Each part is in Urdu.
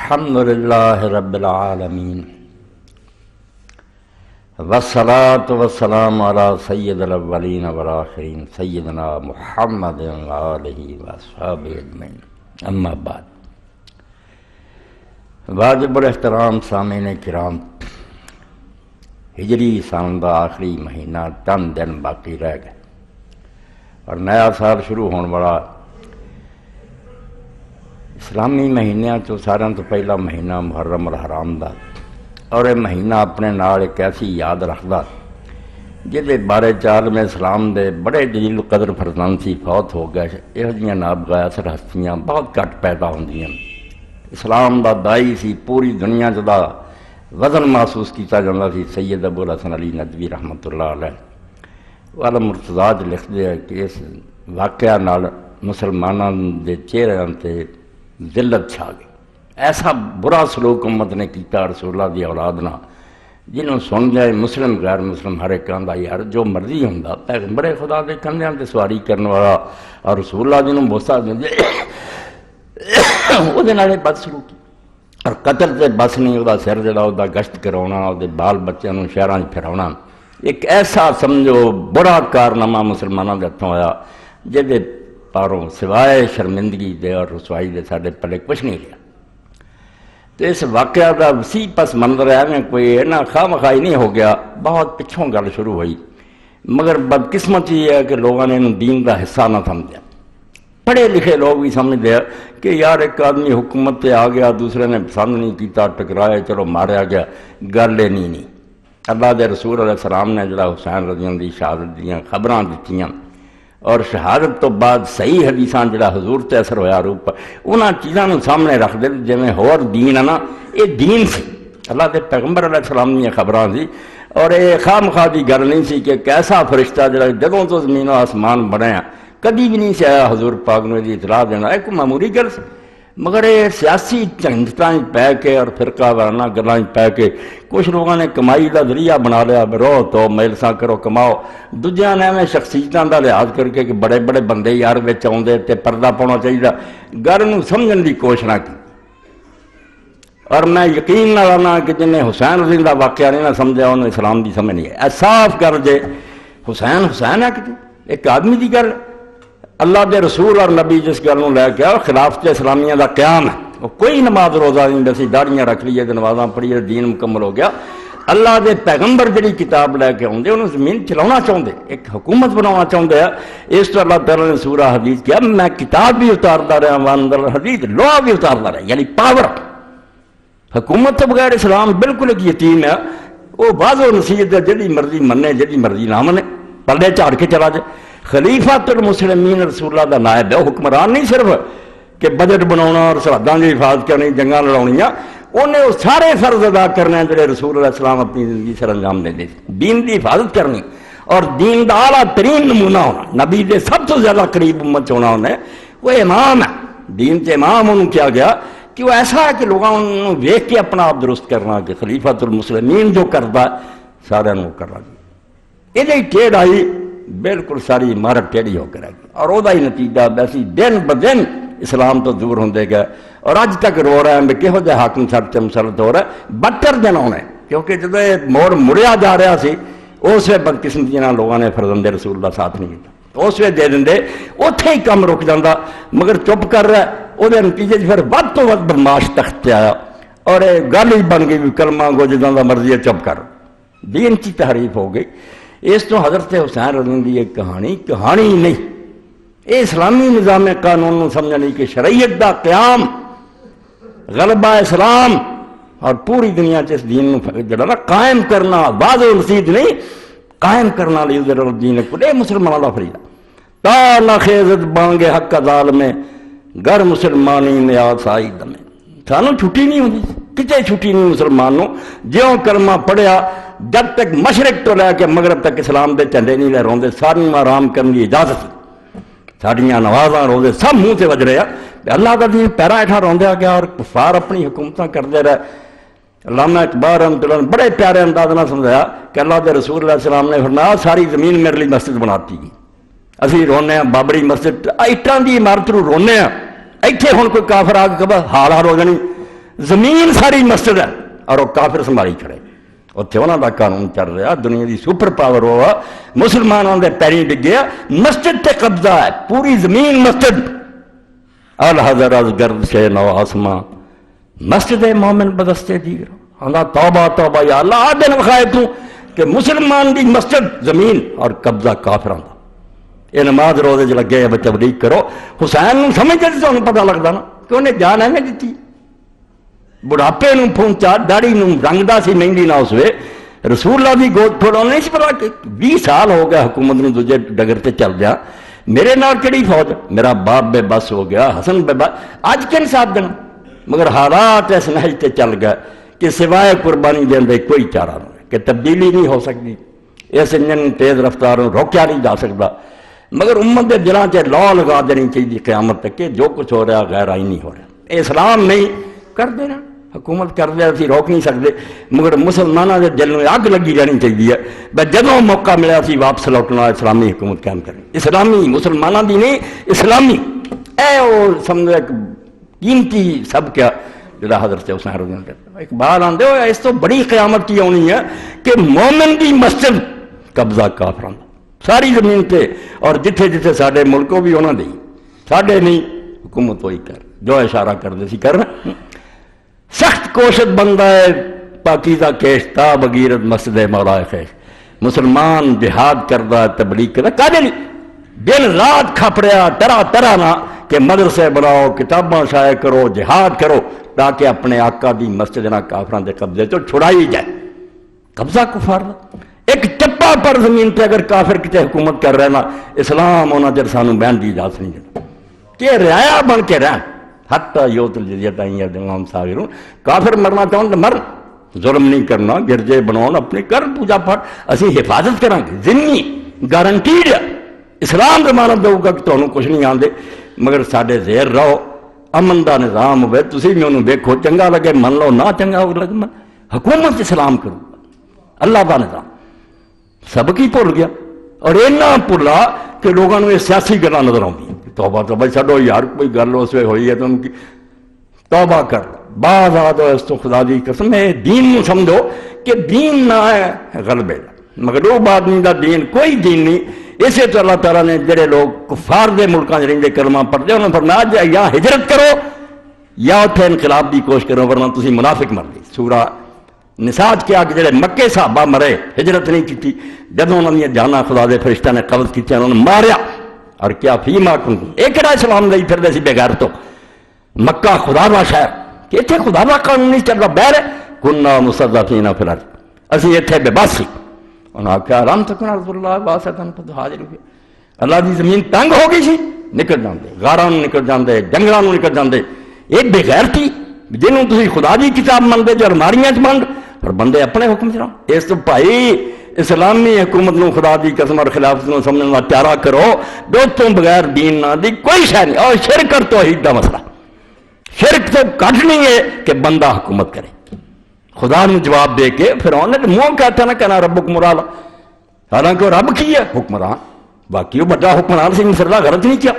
الحمد للہ رب العالمین والصلاة والسلام علی سید الاولین والآخرین سیدنا محمد وآلہ وصحبہ اجمعین، اما بعد۔ واجب الاحترام سامعین کرام، ہجری سال کا آخری مہینہ چند دن باقی رہ گئے اور نیا سال شروع ہونے والا۔ اسلامی مہینوں تو سارا تو پہلا مہینہ محرم الحرام دا، اور یہ مہینہ اپنے نال ایک ایسی یاد رکھتا جہدے بارے عالم اسلام دے بڑے جلیل قدر فرزند سی فوت ہو گئے۔ یہو جہاں نابغہ اثر ہستیاں بہت گھٹ پیدا ہوندیاں۔ اسلام دا دائی سی، پوری دنیا جدا وزن محسوس کیتا جاتا سی، سید ابو الحسن علی ندوی رحمۃ اللہ علیہ والا مرتضی لکھتے ہیں کہ اس واقعہ نال مسلمانوں دے چہرے تے ذلت چھا گئی۔ ایسا برا سلوک امت نے کیتا رسول اللہ دی اولاد نہ، جنہوں سن جائے مسلم غیر مسلم ہر ایک آندا یار جو مرضی ہوندا، پیغمبر خدا دے کندھیاں تے سواری کرن والا اور رسول اللہ جنہوں بوسا دے وہ دے نالے بد سلوکی اور قتل تے بس نہیں، وہ سر جڑا وہ گشت کراؤنا، وہ بال بچوں نوں شہراں وچ پھراؤنا، ایک ایسا سمجھو برا کارنامہ مسلمانوں دے ہتھوں آیا جہدے پاروں سوائے شرمندگی دے اور رسوائی دے ساڈے پلے کچھ نہیں لیا۔ تو اس واقعہ دا وسیع پس منظر ہے میں کوئی اینا خواہ مخواہ نہیں ہو گیا، بہت پچھوں گل شروع ہوئی، مگر بدقسمتی یہ ہے کہ لوگوں نے انہوں دین دا حصہ نہ سمجھا۔ پڑھے لکھے لوگ بھی سمجھتے ہیں کہ یار ایک آدمی حکومت تے آ گیا، دوسرے نے پسند نہیں کیتا، ٹکرایا، چلو ماریا گیا، گل یہ نہیں۔ اللہ دے رسول علیہ السلام نے جڑا حسین رضی اللہ عنہ دی شہادت دیاں خبراں دتیاں اور شہادت تو بعد صحیح حدیثاں جڑا حضور تے اثر ہویا روپ انہاں چیزاں نوں سامنے رکھ دے جویں ہور دین ہے نا، یہ دین سی، اللہ دے پیغمبر علیہ السلام دی خبراں سی، اور یہ خواہ مخواہ دی گل نہیں سی کہ کیسا فرشتہ جڑا جدوں تو زمین و آسمان بنیا کدی بھی نہیں سی آیا حضور پاک نے اطلاع دینا، ایک معمولی گل سی، مگر یہ سیاسی جھنجٹاں پی کے اور فرقہ وارانہ گلاں پی کے کچھ لوگوں نے کمائی کا ذریعہ بنا لیا، رو تو مجلساں کرو کماؤ، دوجیاں نے ایویں شخصیتاں کا لحاظ کر کے کہ بڑے بڑے بندے یار وچ آؤندے تے پردہ پاؤنا چاہیے، گل نوں سمجھن دی کوشش نہ کی۔ اور میں یقین نہ لانا کہ جنہیں حسین رضی اللہ واقعہ نہیں نہ سمجھا انہوں اسلام دی سمجھ نہیں ہے۔ صاف کر جے حسین حسین ہے کہ ایک آدمی دی گل، اللہ دے رسول اور نبی جس گل نوں لے کے خلافت اسلامیہ دا قیام ہے، وہ کوئی نماز روزہ نہیں، بس داڑیاں رکھ لیے نمازاں پڑھیے، دین مکمل ہو گیا۔ اللہ دے پیغمبر جڑی کتاب لے کے آؤندے انہوں زمین چلانا چاہتے، ایک حکومت بنانا چاہتے ہیں۔ اس تو اللہ تعالیٰ نے سورہ حدیث کیا میں کتاب بھی اتارتا رہا، وانزل الحدید لوہا بھی اتارتا رہا، یعنی پاور۔ حکومت تو بغیر اسلام بالکل ایک یتیم ہے، وہ بعض و نصیحت ہے، جڑی مرضی منے جڑی مرضی نہ منے، پلے جھاڑ کے چلا جائے۔ خلیفۃ المسلمین رسول اللہ دا نائب ہے، وہ حکمران نہیں صرف کہ بجٹ بناؤنا اور سرحداں کی حفاظت کرنی، جنگاں لڑاؤنیاں، انہیں وہ سارے فرض ادا کرنے ہیں جڑے رسول اللہ السلام اپنی زندگی سر انجام دے دے، دین دی حفاظت کرنی اور دین دا اعلیٰ ترین نمونہ ہونا، نبی دے سب تو زیادہ قریب امت ہونا انہیں، وہ امام ہے، دین کے امام انہوں کیا گیا کہ وہ ایسا ہے کہ لوگوں انہوں ویکھ کے اپنا آپ درست کرنا کہ خلیفۃ المسلمین جو کرتا ہے سارے انہوں کرنا جی۔ یہ ٹیڑھ آئی بالکل ساری عمارت ٹیڑھی ہو کے رہ گئی، اور وہ ہی نتیجہ ویسی دن بدن اسلام تو دور ہوندے گئے، اور اج تک رو رہے ہیں کہہو جہا حاکم سر تے مسلط ہو رہا ہے۔ بدتر دن آنے کیونکہ جب موڑ مڑیا جا رہا سی اس وقت بدقسمتی لوگوں نے فرزند رسول اللہ ساتھ نہیں دیتا، اس وقت دے دیں اوتھے ہی کم رک جاتا، مگر چپ کر رہا ہے، وہ نتیجے پھر ود تو ود بدماش تخت آیا اور گل ہی بن گئی کلمہ گو جداں دا مرضی ہے چپ کر، دین کی تحریف ہو گئی۔ اس تو حضرت حسین رضی اللہ کی کہانی ہی نہیں، یہ اسلامی نظام قانون نوں سمجھنی کہ شریعت دا قیام غلبہ اسلام اور پوری دنیا اس دین نوں جڑا نا قائم کرنا، بعض و رسید نہیں قائم کرنا لی ذر الدین کو اے مسلمانوں دا فریضہ۔ تا نہ خیزت بانگے حق ظالم گر مسلمانی نیاز سائی دمے، سانوں چھٹی نہیں ہوندی، کتے چھٹی نہیں مسلمانوں، جیوں کلمہ پڑھیا جب تک مشرق تو لے کے مغرب تک اسلام دے جھنڈے نہیں لہراؤندے، ساری آرام کرنے کی اجازت، ساڑیاں نوازاں روزے سب منہ سے وج رہے ہیں، اللہ کا دین پیرا ہیٹھا روندیا گیا اور کفار اپنی حکومتاں کرتے رہے۔ علامہ اقبال رحمۃ اللہ نے بڑے پیارے انداز نہ سمجھایا کہ اللہ دے رسول اللہ علیہ السلام نے فرمایا ساری زمین میرے لیے مسجد بناتی گئی، اسی رونے ہیں بابری مسجد اٹاں دی عمارت نوں رونے ہیں، ایتھے ہن کوئی کافر آ کے حال ہو جانی زمین ساری مسجد ہے اور وہ کافر سنبھالی کھڑے اتنے انہوں کا قانون چل رہا دنیا کی سپر پاور ہوا مسلمانوں کے پیری ڈگیا مسجد تے قبضہ ہے پوری زمین مسجد الحضر از گرد سے نو آسماں مسجد مومن بدستے دیگر اللہ توبہ توبہ یا اللہ آدھے نخائے تو کہ مسلمان دی مسجد زمین اور قبضہ کافران دا یہ نماز روزے جو لگے ہیں تبلیغ کرو حسین نو سمجھتے سے انہوں پتہ لگتا نا کہ انہیں جان ہے میں دیتی بڑھاپے نو پھونچا داڑھی نو رنگ دا سی مہنگی نہ اس وے رسول اللہ دی گود پھوڑا انہیں اس پتا کہ 20 سال ہو گیا حکومت نو دوجے ڈگر تے چل جا میرے نال کیڑی فوج میرا باپ بے بس ہو گیا حسن بے بس آج کن ساتھ دینا مگر حالات اس نہج تے چل گئے کہ سوائے قربانی دین دے کوئی چارہ نہیں کہ تبدیلی نہیں ہو سکتی اس انجن تیز رفتاروں روکیا نہیں جا سکتا مگر امت دے دلان سے لا لگا دینی چاہیے قیامت تک کہ جو کچھ ہو رہا غیر آئینی ہو رہا اسلام نہیں کر دینا حکومت کر دیا اسی روک نہیں سکتے مگر مسلمانوں کے دل میں اگ لگی رہنی چاہیے بس جدوں موقع ملیا سی واپس لوٹنا اسلامی حکومت قائم کریں اسلامی مسلمانوں کی نہیں اسلامی اے وہ سمجھو ایک قیمتی سب کیا جڑا حضرت حسین رضی اللہ عنہ اقبال آندے ہو اس تو بڑی قیامت کی ہونی ہے کہ مومن کی مسجد قبضہ کافران ساری زمین تے اور جتھے جتھے ساڈے ملکوں بھی انہاں دی ساڈے نہیں حکومت وہی کر جو اشارہ کر دے سی کر سخت کوشش بندہ ہے پاکیزہ کیش تا بغیرت مسجد مولا خیش مسلمان جہاد کردہ تبلیغ کردہ کہنے نہیں دن رات کھپ رہا طرح طرح نہ کہ مدرسے بناؤ کتاباں شائع کرو جہاد کرو تاکہ اپنے آقا دی مسجد نہ کافران دے قبضے تو چھڑائی جائے قبضہ کفار دا ایک چپا پر زمین پہ اگر کافر کتے حکومت کر رہے نا اسلام ہونا جر سانو بین دی اجازت نہیں دیتا کہ رعایا بن کے رہن حتی یوت الجزیت آئیں یا دمام ساغرون کافر مرنا چاہوں تو مر ظلم نہیں کرنا گرجے بناؤں اپنے کر پوجا پاٹ اسی حفاظت کریں گے ذمہ گارنٹیڈ اسلام ضمانت دو گا کہ تمہیں کچھ نہیں آندے مگر ساڈے زیر رہو امن دا نظام ہوئے تسی بھی انہوں دیکھو چنگا لگے من لو نہ چنگا ہو لگے من حکومت اسلام کرو اللہ دا نظام سب کی بھول گیا اور اینا بھولا کہ لوگوں نے سیاسی گلاں نظر آتی توبہ توبہ چھڈو یار کوئی گل اس وقت ہوئی ہے تو ان کی توبہ کر بعض آدھو اس تو خدا دی قسم ہے دین نو سمجھو کہ دین نہ ہے غلبے مغلوب آدمی دا دین کوئی دین نہیں اسے تو اللہ تعالیٰ نے جڑے لوگ کفار دے ملکاں چ رہندے کلمہ پڑھتے انہوں نے فرمایا یا ہجرت کرو یا اتنے انقلاب دی کوشش کرو ورنہ تسی منافق مر گئے سورہ نساء کیا کہ جڑے مکے صحابہ مرے ہجرت نہیں کی جدوں انہوں نے جانا خدا دے فرشتہ نے قبض کیتے انہوں نے ماریا اور کیا فیما کنتم ایک کڑا اسلام لئی پھر دے سی بے غیرتو مکہ خدا دا شہر کہ اتنے خدا دا قانون نہیں چل رہا بہر کننا مستضعفین فی الارض اسی اتنے بے بس سی انہوں نے کہا رام تکن ارض اللہ واسعۃ فتہاجر فیہا اللہ دی زمین تنگ ہو گئی سی نکل جاندے غاراں نکل جاندے جنگلاں نکل جاندے ایک بے غیرتی جنہوں تسی خدا دی کتاب مندے جو الماریاں چ بند اور بندے اپنے حکم چ رہو اس تو بھائی اسلامی حکومت نو خدا دی قسم اور خلافت نو سمجھنا پیارا کرو دوستوں بغیر دین نہ دی کوئی شے نہیں اور شرک اور توحید دا مسئلہ شرک تو کٹ نہیں ہے کہ بندہ حکومت کرے خدا نے جواب دے کے پھر انہوں نے منہ کہتا نا کہنا ربکم العالی حالانکہ رب کی ہے حکمران باقی وہ بڑا حکمران سے مصر اللہ غلط نہیں کیا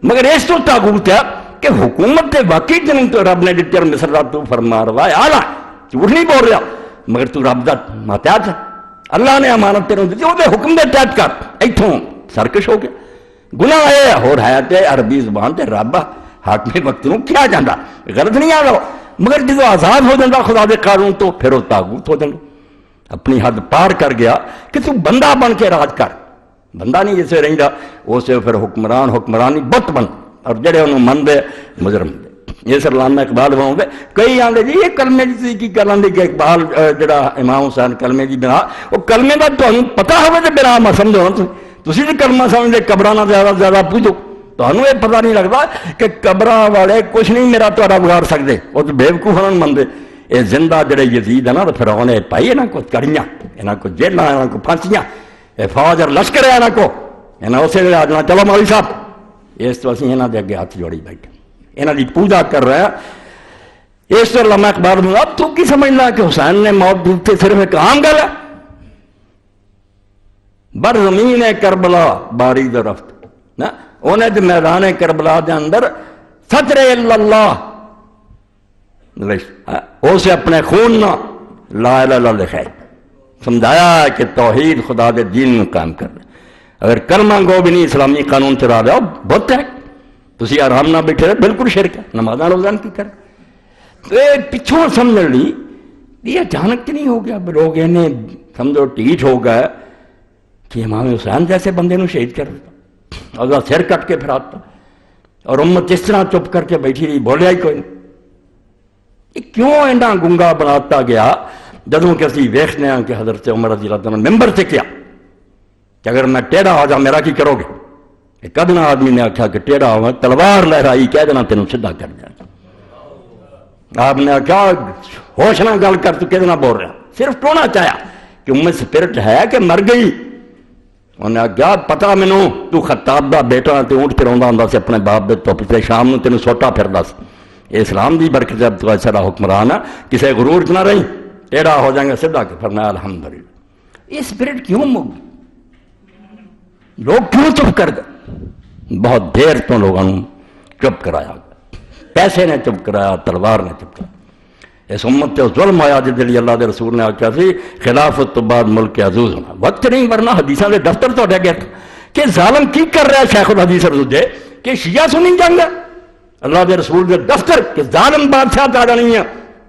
مگر اس تو تاغوت ہے کہ حکومت تے واقعی جنہوں تو رب نے دیتی اور مصر اللہ تو فرما رہا ہے اعلیٰ جھوٹ نہیں بول رہا مگر تو رب دا ماتحت ہے اللہ نے امانت تیروں دیتی وہ حکم دے تحت کر ایتھوں سرکش ہو گیا گناہ ہے اور حیات عربی زبان تے رب حاکم وقت نو کیا جاندا غلط نہیں آ رہا مگر جدو آزاد ہو جاتا خدا دے قانون تو پھر وہ تاغوت ہو جاتا اپنی حد پار کر گیا کہ تو بندہ بن کے راج کر بندہ نہیں جسے رہندا اسے پھر حکمرانی بت بن اور جڑے انہوں من دے مجرم دے یہ سر علامہ اقبال بناؤں دے کئی آندے جی یہ کلمے جی کی گل آندے کہ اقبال جڑا امام حسین کلمے دی بنا وہ کلمے دا تمہیں پتہ ہوئے تے بنا میں سمجھو تسی دی کلمہ سمجھ دے قبراں زیادہ زیادہ پوجو تمہیں یہ پتہ نہیں لگتا کہ قبراں والے کچھ نہیں میرا تہاڈا بگاڑ سکتے وہ تو بیوقوف ہن مندے یہ زندہ جڑے یزید ہے نا تو فرعون نے پائی انہاں کو کڑیاں انہاں کو جیلاں انہاں کو پھانسیاں یہ فوج اور لشکر ہے انہاں کو انہاں اسے ویلے آجنا چلو مولوی صاحب اس تو اسی انہاں دے اگے ہاتھ جوڑی بیٹھے انہاں دی پوجا کر رہے ہیں اس طرح علامہ اقبال نے اب تو کی سمجھنا کہ حسین نے موت دیتے صرف ایک عام گل ہے بر زمین کربلا باری درفت نا انہیں جو میدان کربلا دے اندر ستر اللہ اسے اپنے خون نہ لا الہ الا اللہ لکھا سمجھایا کہ توحید خدا دے دین میں قائم کر دے. اگر کلمہ گو بھی نہیں اسلامی قانون چلا رہا بہت ہے تسی آرام نہ بیٹھے رہے بالکل شرک ہے. نمازاں روزان کی کر تو پچھوں سمجھ لی یہ اچانک نہیں ہو گیا. لوگ انہیں سمجھو ٹھیٹ ہو گئے کہ امام حسین جیسے بندے نو شہید کر دیتا اور سر کٹ کے پھراتا اور امت اس طرح چپ کر کے بیٹھی رہی بولیا ہی کوئی نہیں. یہ کیوں اینا گنگا بناتا گیا جدوں کہ اسی ویکھنے ہیں کہ حضرت عمر رضی اللہ عنہ ممبر سے کیا کہ اگر میں ٹیڑھا ہو جا میرا کی کرو گے. ایک ادنا آدمی نے آخیا کہ ٹیڑھا ہوا تلوار لہرائی کہہ دینا تینوں سیدھا کر دیا. آپ نے آخیا ہوش نہ گل کر تو کہنا بول رہا صرف ٹونا چاہیا کہ امت سپرٹ ہے کہ مر گئی. انہیں آخیا پتا مینو تو خطاب دا بیٹا تے اونٹ پھروندا ہوندا سی اپنے باپ دے تو پچھلے شام نو تینوں سوٹا پھردا سی. اسلام دی برکت جب تو ایسا حکمران ہے کسی غرور چ نہ رہی ٹیڑھا ہو جائیں گے سیدھا کہ فرمایا الحمدللہ. یہ اسپرٹ کیوں مک لوگ کیوں چپ کر گئے؟ بہت دیر تو لوگوں چپ کرایا پیسے نے چپ کرایا تلوار نے چپ کرایا. اس امت تے ظلم آیا جس لیے اللہ دے رسول نے آخیا سی خلافت تو بعد ملک عزوز ہونا. وقت نہیں ورنہ حدیثاں دے دفتر تو گیا کہ ظالم کی کر رہا ہے شیخ الحدیث رضوجے کہ شیعہ سنی جنگ ہے اللہ دے رسول دے دفتر کہ ظالم بادشاہ تاڑا نہیں ہے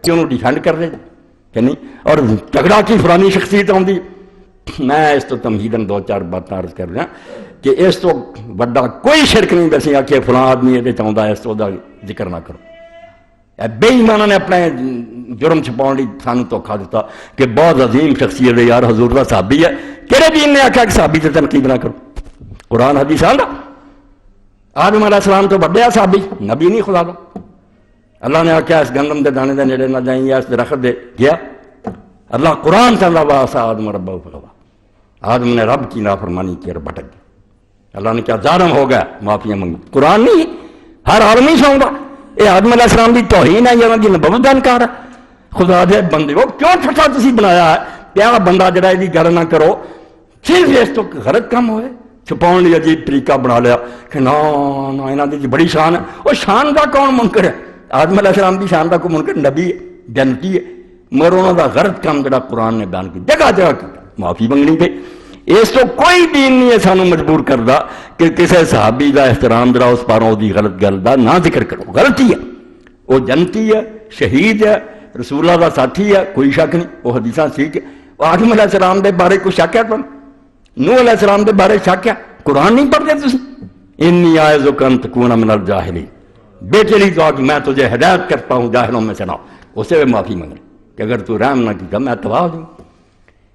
کہ انہوں ڈیفینڈ کر رہے کہ نہیں. اور جھگڑا کی فلانی شخصیت آتی. میں اس تو تمہیدن دو چار باتیں عرض کر رہا کہ اس تو بڑا کوئی شرک نہیں دسی کہ فلاں آدمی یہ چاہتا ہے اس تو ذکر نہ کرو. بے ایمانہ نے اپنے جرم چھپاؤ لی سانو دھوکھا دیتا کہ بہت عظیم شخصیت ہے یار حضور کا صحابی ہے. کہڑے دین نے آخیا کہ صحابی سے تنقید نہ کرو؟ قرآن حدیث آندا آدم علیہ السلام تو بڑے صحابی نبی نہیں خدا دا. اللہ نے آخیا اس گندم دے دانے دے نیڑے نہ جائیں یا اس درخت دے گیا. اللہ قرآن چاہتا واسا آدم ربہ فغوا آدم نے رب کی نافرمانی کی اور بھٹک گیا. اللہ نے کیا ظالم ہو گیا معافیاں منگی. قرآن نہیں ہر عالم ہی سونگا یہ آدم علیہ السلام کی توہین ہے یا انہوں کی نبوت کا انکار ہے. خدا دے بندے کو کیوں چھٹا تسی بنایا ہے کیا بندہ جڑا یہ گل نہ کرو صرف اس تو غلط کام ہوئے چھپاؤ لی عجیب طریقہ بنا لیا کہ نا یہاں کی بڑی شان ہے. وہ شان کا کون منکر ہے؟ آدم علیہ السلام کی شان کا کوئی منکر نبی ہے جنتی ہے مگر انہوں کا غلط کام جڑا قرآن نے بیان کی جگہ جگہ کی معافی منگنی پہ. اس تو کوئی دین نہیں ہے سانو مجبور کرتا کہ کسی صحابی کا احترام جڑا اس پاروں دی غلط گل کا نہ ذکر کرو. غلطی ہے وہ جنتی ہے شہید ہے رسول اللہ کا ساتھی ہے کوئی شک نہیں. وہ حدیثاں ٹھیک ہے. وہ آدم علیہ السلام دے بارے کوئی شک ہے تم نوح علیہ السلام دے بارے شک ہے؟ قرآن نہیں پڑھتے تسی انی اعوذک ان تکون من الجاہلین. بیٹے لی دعا کہ میں تجھے ہدایت کرتا ہوں جاہلوں میں سے نہ اسے بھی معافی منگ کہ اگر تو رحم نہ کیتا میں تباہ ہو جاؤں.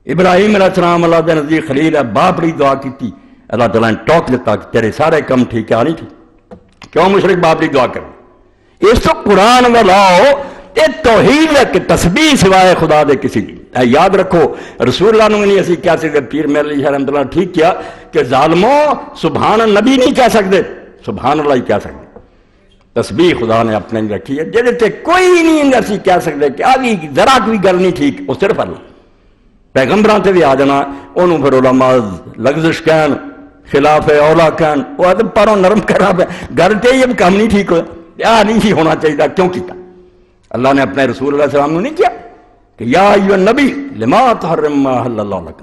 ابراہیم علیہ السلام اللہ دے نزدیک خلیل ہے باپ ری دعا کی اللہ تعالیٰ نے ٹوک دیتا کہ تیرے سارے کم ٹھیک ہے نہیں ٹھیک کیوں مشرک باپ ری دعا کرو؟ اس تو قرآن والاؤ یہ توحید ہے کہ تسبیح سوائے خدا دے کسی دی. یاد رکھو رسول اللہ نے نہیں اسی کہہ سکتے پیر میرے علی رحمۃ اللہ ٹھیک کیا کہ ظالموں سبحان النبی نہیں کہہ سکتے سبحان اللہ ہی کہہ سکتے. تسبیح خدا نے اپنے رکھی ہے جہاں تے کوئی نہیں اسی کہہ سکتے کہ آگی ذرا کوئی گل نہیں ٹھیک وہ صرف اللہ. پیغمبران تے بھی آ جانا انہوں پھر علماء لغزش کہن خلاف اولا کہن وہ پروں نرم کرا پہ گل تے یہ کام نہیں ٹھیک ہوا نہیں ہونا چاہیے کیوں کیتا؟ اللہ نے اپنے رسول اللہ علیہ السلام نے نہیں کیا کہ یا ایھا النبی لما تحرم ما احل اللہ لک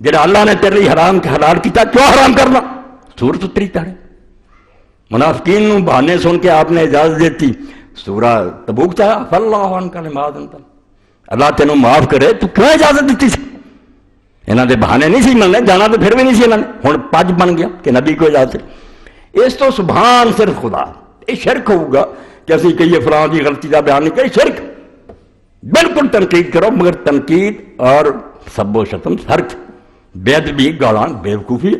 جڑا اللہ نے تیرے لیے حرام کے حلال کیتا کیوں حرام کرنا؟ سورۃ اتری تاڑے منافقین نو بہانے سن کے آپ نے اجازت دیتی سورہ تبوک چاہا فاللہ عنک لما اذنت اللہ تینوں معاف کرے تو کیوں اجازت دیتی سی؟ انہاں دے بہانے نہیں سی مننے جانا تو پھر بھی نہیں سی انہاں نے ہن پج بن گیا کہ نبی کو اجازت ہے. اس تو سبحان صرف خدا. یہ شرک ہوگا کہ اسی کہیے فلاں دی غلطی کا بیان نہیں کہ شرک بالکل تنقید کرو مگر تنقید اور سب و شتم سرک بے ادبی گالاں بیوقوفی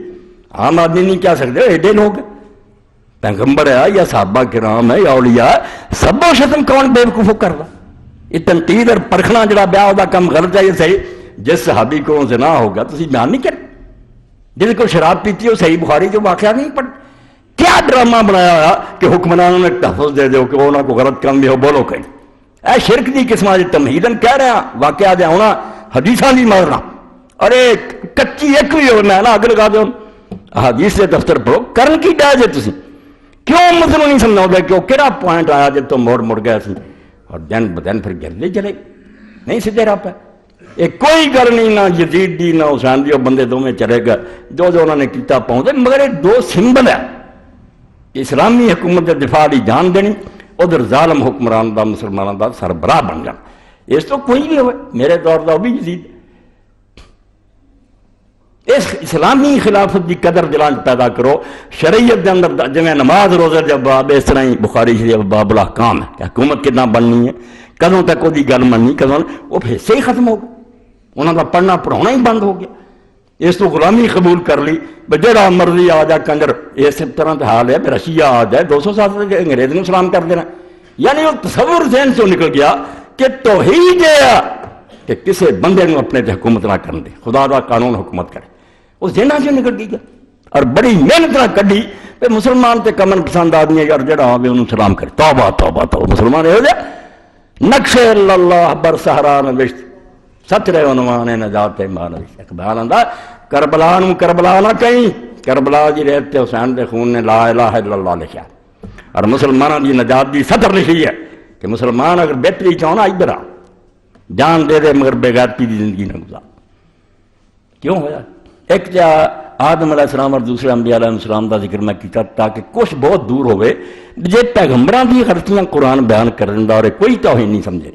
عام آدمی نہیں کہہ سکتے ایڈے لوگ پیغمبر ہے یا صحابہ کرام ہے یا اولیاء سب و شتم کون بیوقوف کر رہا؟ یہ تنقید اور پرکھنا جڑا بیاہ ہوگا کم غلط ہے. یہ صحیح جس صحابی کو زنا ہوگا تو اسی بیان نہیں کر جس کو شراب پیتی ہو صحیح بخاری جو واقعہ نہیں پڑھ کیا ڈرامہ بنایا ہوا کہ حکمرانوں نے تحفظ دے دو کہ وہ انہوں کو غلط کام بھی ہو بولو کہیں اے شرک دی قسم آج تمہیدن کہہ رہے ہیں واقعہ دے ہونا حدیثاں دی مارنا اور ایک کچی ایک بھی ہونا ہے نا اگر لگا دو حدیث سے دفتر پڑھو کرن کی ڈائے جے تسی کیوں مطلب نہیں سمجھاؤ گے کہ وہ کہڑا پوائنٹ آیا جب تو موڑ گیا سی اور دن بدن پھر گرتے چلے نہیں سیدھے راہ پہ. یہ کوئی گل نہیں نہ یزید دی نہ حسین دی، وہ بندے دونوں چلے گئے جو انہوں نے کیتا پہنچے. مگر یہ دو سمبل ہے. اسلامی حکومت کے دفاع کی جان دینی، ادھر ظالم حکمران دا مسلمانوں دا سربراہ بن جانا. اس تو کوئی بھی ہوئے، میرے دور دا بھی یزید. اس اسلامی خلافت کی قدر دلان پیدا کرو. شریعت دے اندر جی نماز روزہ جب باب، اس طرح ہی بخاری شریف باب الاحکام ہے کہ حکومت کتنا بننی ہے، کدوں تک وہ گل مننی، کدوں وہ حصے ہی ختم ہو گئے. انہوں کا پڑھنا پڑھانا ہی بند ہو گیا. اس تو غلامی قبول کر لی جہاں مرضی آ جا کنجر. اس طرح کا حال ہے رشیا آ جائے 200 سال سے انگریز نے سلام کر دینا. یعنی وہ تصور ذہن سے نکل گیا کہ توحید ہے کہ کسی بندے کو اپنے حکومت نہ کرنے دے، خدا دا قانون حکومت کرے. وہ ذہن سے نکل گیا اور بڑی محنت نہ کھی کہ مسلمان تے کمن پسند آدمی یار جڑا آوے انہوں سلام کرے. توبہ توبہ توبہ. مسلمان یہ نقش اللہ بر صحرا نوشت سترے عنوان نجات مانوش. اقبال آندا کربلا نو کربلا نہ کہیں، کربلا جی ریت تے حسین دے خون نے لا الہ الا اللہ لکھا. اور مسلمانوں کی نجات دی سطر لکھی ہے کہ مسلمان اگر بہتری چاہنا ادھر آ جان دے دے مگر بے غیرتی دی زندگی نہ گزار. کیوں ہویا؟ ایک جا آدم علیہ السلام اور دوسرے انبیاء علیہ السلام دا ذکر میں کیتا تاکہ کچھ بہت دور ہوئے جے پیغمبراں دی غلطیاں قرآن بیان کرن دا اور کوئی توہین نہیں سمجھے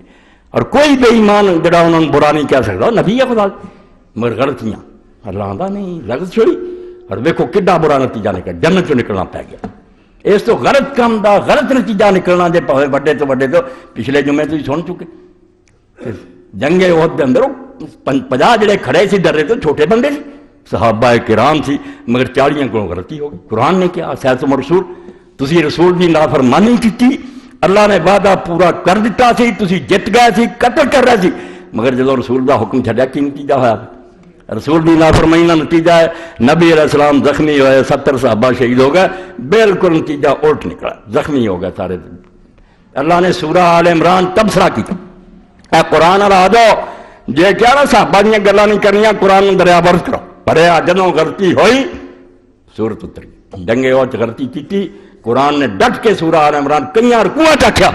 اور کوئی بے ایمان جڑا انہوں نے برا نہیں کہہ سکتا نبی ہے خدا مگر غلطیاں اللہ آندا نہیں لغت چھوڑی. اور دیکھو کڈا برا نتیجہ نکل جنت چوں نکلنا پی گیا. اس تو غلط کام دا غلط نتیجہ نکلنا جے پاوے بڑے تو پچھلے جمعے تو سن چکے جنگ احد دے اندر 50 جڑے کھڑے سی درے تو چھوٹے بندے سی، صحابہ کرام سی، مگر 40 کو غلطی ہو گئی. قرآن نے کیا سیاسم رسول تسی رسول دی نافرمانی کی، اللہ نے وعدہ پورا کر دیتا سی، تسی جت گئے سی، قتل کر رہے سی، مگر جب رسول دا حکم چھڈیا کی نتیجہ ہوا؟ رسول دی نافرمانی کا نتیجہ ہے نبی علیہ السلام زخمی ہوئے، 70 صحابہ شہید ہو گئے. بالکل نتیجہ الٹ نکلا، زخمی ہو گئے سارے. اللہ نے سورہ آل عمران تبصرہ کیا اے قرآن والا آ جاؤ جے کیا نا صحابہ دیا گلاں نہیں کرنیاں، قرآن دریا برس کرو. پڑھیا جدوں غلطی ہوئی سورت اتری. جنگ احد غلطی کی قرآن نے ڈٹ کے سورہ آل عمران کئی رکوعاں آخیا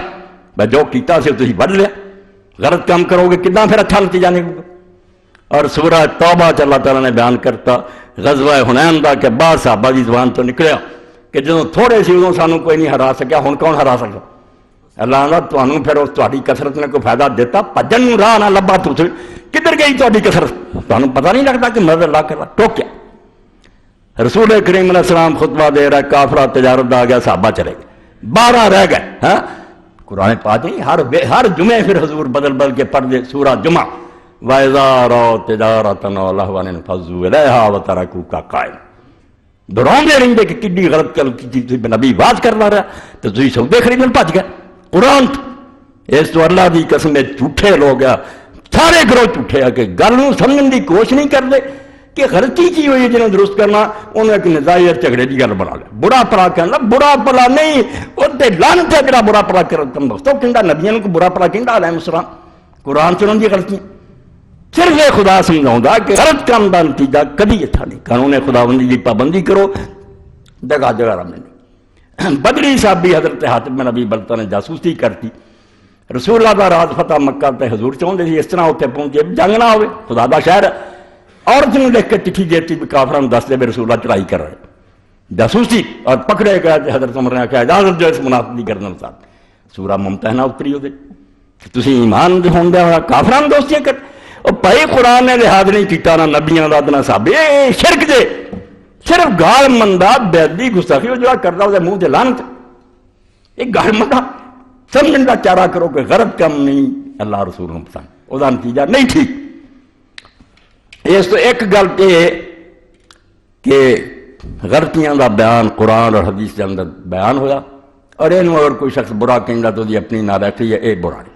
بھائی جو کیتا سی تسی بڑھ لیا، غلط کام کرو گے کتنا پھر اچھا نتیجہ نکلے گا. اور سورہ توبہ چ اللہ تعالیٰ نے بیان کرتا غزوہ حنین دا کہ بعض صحابہ دی زبان تو نکلیا کہ جدوں تھوڑے سی ادوں سانوں کوئی نہیں ہرا سکیا، ہن کون ہرا سکتا؟ اللہ آندا تانوں پھر اس تہاڈی کثرت نے کوئی فائدہ دیتا؟ بھجن نوں راہ نہ لبا، تسی کدھر گئی تہاڈی کثرت؟ تانوں پتہ نہیں لگتا کہ مدد اللہ کر ٹوکیا. رسول کریم علیہ السلام خطبہ دے رہا، کافرہ تجارت دا آ گیا، صحابہ چلے گئے، 12 رہ گئے. ہاں قرآن پاک نہیں ہر جمعے پھر حضور بدل بدل کے پڑھ دے سورہ جمعہ وَإِذَا رَأَوْا تِجَارَةً وَلَهْوًا انفَضُّوا إِلَيْهَا وَتَرَكُوكَ قَائِمًا. دہراندے رہندے کہ کڈی غلط گل کیتی، نبی واز کرنا رہا تو تسی سودے خریدن بھج گئے. قرآن اس تو اللہ دی قسم جھوٹے لوگ آ سارے گروہ جھوٹے آ کہ گل نوں سمجھن دی کوشش نہیں کرتے کہ غلطی کی ہوئی ہے جنہوں درست کرنا انہوں ایک نظائر جھگڑے کی گل بنا لیا. برا پلا کہنا برا پلا نہیں وہ لعنت ہے جڑا برا پلا کرتا دوستوں کہندا نبیوں کو برا پلا کہندا علیہ السلام. قرآن چ انہاں دی غلطیاں صرف یہ خدا سمجھاؤں کہ غلط کام کا نتیجہ کبھی اچھا نہیں. قانون خداوندی کی پابندی کرو، جگہ جگہ رمنے نہیں. بدری صحابی حضرت حاتم بن ابی بلتہ نے جاسوسی کرتی، رسول اللہ کا راز فتح مکہ تے حضور چاہتے تھے اس طرح اتنے پہنچے جنگ نہ ہوئے، خدا کا شہر ہے. عورت نے لکھ کے چٹھی دیتی بھی کافران دس دے بھی رسول اللہ چڑھائی کر رہے، جاسوسی اور پکڑے گئے. حضرت عمر نے کہا اجازت جو اس منافق کی گردن ساتھ. سورہ ممتحنہ اتری ہو تسی ایمان ہون دیا کافران دوستیاں کر. اور بھائی قرآن نے لحاظ نہیں کیتا نہ نبیاں دا نہ صحابے. شرک دے صرف گال مندہ بیدی گستاخی وہ جو کرتا وہ منہ تے لعنت. ایک گال مندہ سمجھن کا چارہ کرو کہ غلط کم نہیں اللہ رسول کو پسند، وہ نتیجہ نہیں ٹھیک. اس تو ایک گل کہ غلطیاں دا بیان قرآن اور حدیث کے اندر بیان ہویا اور اینو اگر کوئی شخص برا کہندا تو دی اپنی ناراضگی ہے، یہ برا نہیں.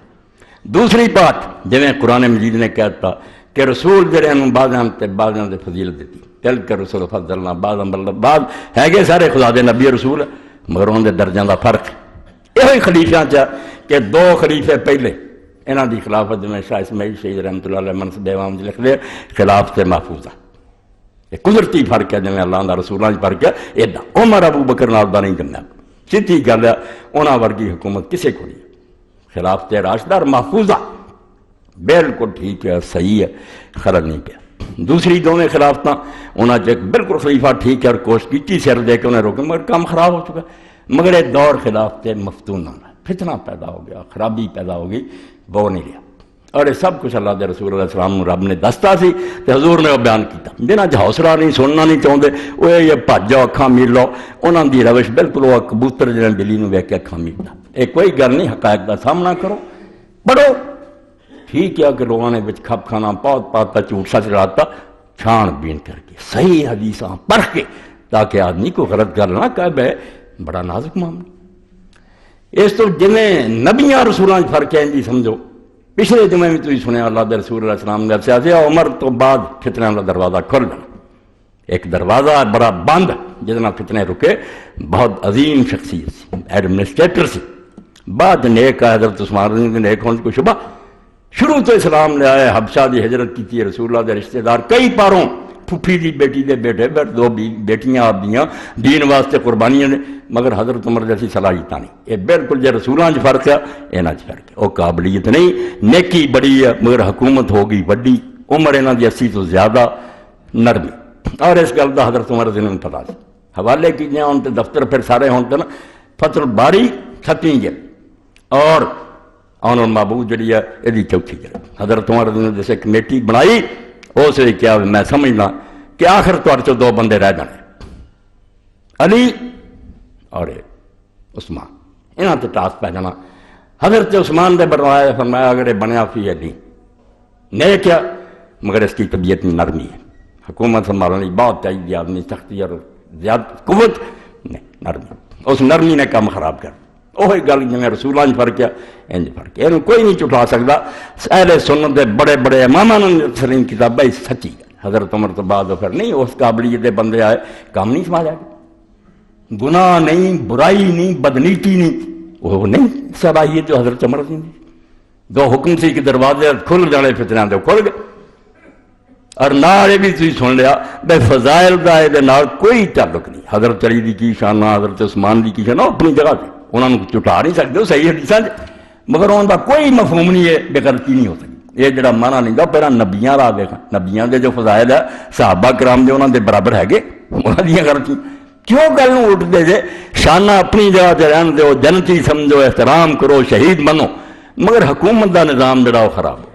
دوسری بات جویں قرآن مجید نے کہتا کہ رسول جڑے انہوں بعضاں تے بعضاں دے فضیلت دیتی، تل کر رسول فضلنا بعضاں بل بعض ہے کہ سارے خدا دے نبی رسول مگر انہاں دے درجاں دا فرق. یہ خلیفیاں چا کہ 2 خلیفے پہلے انہاں دی خلافت میں شاہ اسماعیل شہید رحمۃ اللہ علیہ منصب امام جی لکھ دے خلاف سے محفوظ ہے. یہ قدرتی فرق ہے جویں اللہ دا رسولاں دی فرق ہے. ایڈا عمر ابو بکر نال دا نہیں کرنا، سیدھی گل ہے انہاں ورگی حکومت کسے کو نہیں. خلافت راشدہ اور محفوظہ بالکل ٹھیک ہے، صحیح ہے، خلل نہیں پیا۔ دوسری دونوں خلافتاں انہاں چ بالکل خلیفہ ٹھیک ہے اور کوشش کی سر دے کے انہیں روکے، مگر کام خراب ہو چکا، مگر ایک دور خلافت مفتون ہونا، فتنہ پیدا ہو گیا، خرابی پیدا ہو گئی، وہ نہیں رہا۔ اور یہ سب کچھ اللہ دے رسول علیہ السلام رب نے دستا سی تے حضور نے وہ بیان کیتا، جنہاں حوصلہ نہیں، سننا نہیں چاہتے، وہ یہ بھج جاؤ اکھاں میر لو، انہاں دی روش بالکل وہ کبوتر جنہیں بلی نو ویکھ کے اکھاں میردا۔ یہ کوئی گل نہیں، حقائق کا سامنا کرو، پڑھو۔ ٹھیک ہے کہ لوگوں نے بچ کھپ کھانا پاؤت پاتا جھوٹ سچ رہتا، چھان بین کر کے صحیح حدیثاں پڑھ کے، تاکہ آدمی کو غلط گل نہ کہے، بے بڑا نازک معاملہ۔ اس تو جنہیں نبیاں رسولاں فرق ہے جی سمجھو۔ پچھلے جمعے میں تھی سنیا اللہ دے رسول علیہ السلام نے دسیا سی عمر تو بعد فتنہ کا دروازہ کھل جانا، ایک دروازہ بڑا بند جتنا فتنے رکے، بہت عظیم شخصیت سی، ایڈمنسٹریٹر سی، بعد نیک ہے حضرت عثمان رضی اللہ عنہ نیک ہونے کو شبہ، شروع تو اسلام لے آئے، حبشہ دی ہجرت کی تھی، رسول اللہ دے رشتہ دار کئی پاروں، پھپھی دی بیٹی دے بیٹے، دو بیٹیاں آپ دیاں دین واسطے قربانیاں نے، مگر حضرت عمر جیسی صلاحیت نہیں۔ یہ بالکل جو رسولاں چ فرق ہے، انہاں چ فرق ہے، وہ قابلیت نہیں، نیکی بڑی ہے مگر حکومت ہوگی بڑی، عمر انہاں دی 80 تو زیادہ، نرمی، اور اس گل دا حضرت عمر رضی اللہ عنہ پتہ سی۔ حوالے کیجیے ہوں تے دفتر پھر سارے ہوں تے نا فتح الباری 36 جلد اور آن المعبود جڑی ہے یہ 4 جلد۔ حضرت عمر رضی اللہ عنہ جیسے کمیٹی بنائی، اس نے کیا میں سمجھنا کہ آخر تو 2 بندے رہ جانے، علی اور عثمان، انہاں تے ٹاس پہ جانا۔ حضرت عثمان دے بنوایا، فرمایا اگر یہ بنیا فی علی نیک ہے مگر اس کی طبیعت میں نرمی ہے، حکومت سنبھالنے بہت چاہیے آدمی، سختی اور زیادہ قوت نہیں، نرمی، اس نرمی نے کام خراب کر۔ وہی گل جنہیں رسولاں فرق ہے، انج فرق ہے، یہ کوئی نہیں چٹھا سکتا۔ اہل سنت دے بڑے بڑے اماماں نے سرین کتابیں سچی گل، حضرت عمر تو بعد پھر نہیں اس قابلیت دے بندے آئے، کام نہیں سمجھا گیا، گناہ نہیں، برائی نہیں، بدنیتی نہیں، وہ نہیں صلاحیت جو حضرت عمر دی، دو حکم سی کہ دروازے کھل جانے فتنہ دے کھل گئے۔ اور نال یہ بھی تھی سن لیا بے فضائل دا یہ نال کوئی تعلق نہیں، حضرت علی دی کی شان، حضرت عثمان دی کی شان اپنی جگہ تے، انہوں نے چٹا نہیں سکتے صحیح حدیثاں، مگر انہوں کا کوئی مفہوم نہیں ہے، بے غلطی نہیں ہو سکتی۔ یہ جڑا مانا نہیں گا پہلا نبیاں را دیکھا، نبیاں دے جو فضائل ہے صحابہ کرام دے انہوں دے برابر ہے گے، انہوں دی غلطی کیوں گل اٹھ دے جے؟ شانہ اپنی جگہ تے رہن دو، جنتی سمجھو، احترام کرو، شہید بنو، مگر حکومت دا نظام جڑا وہ خراب ہو۔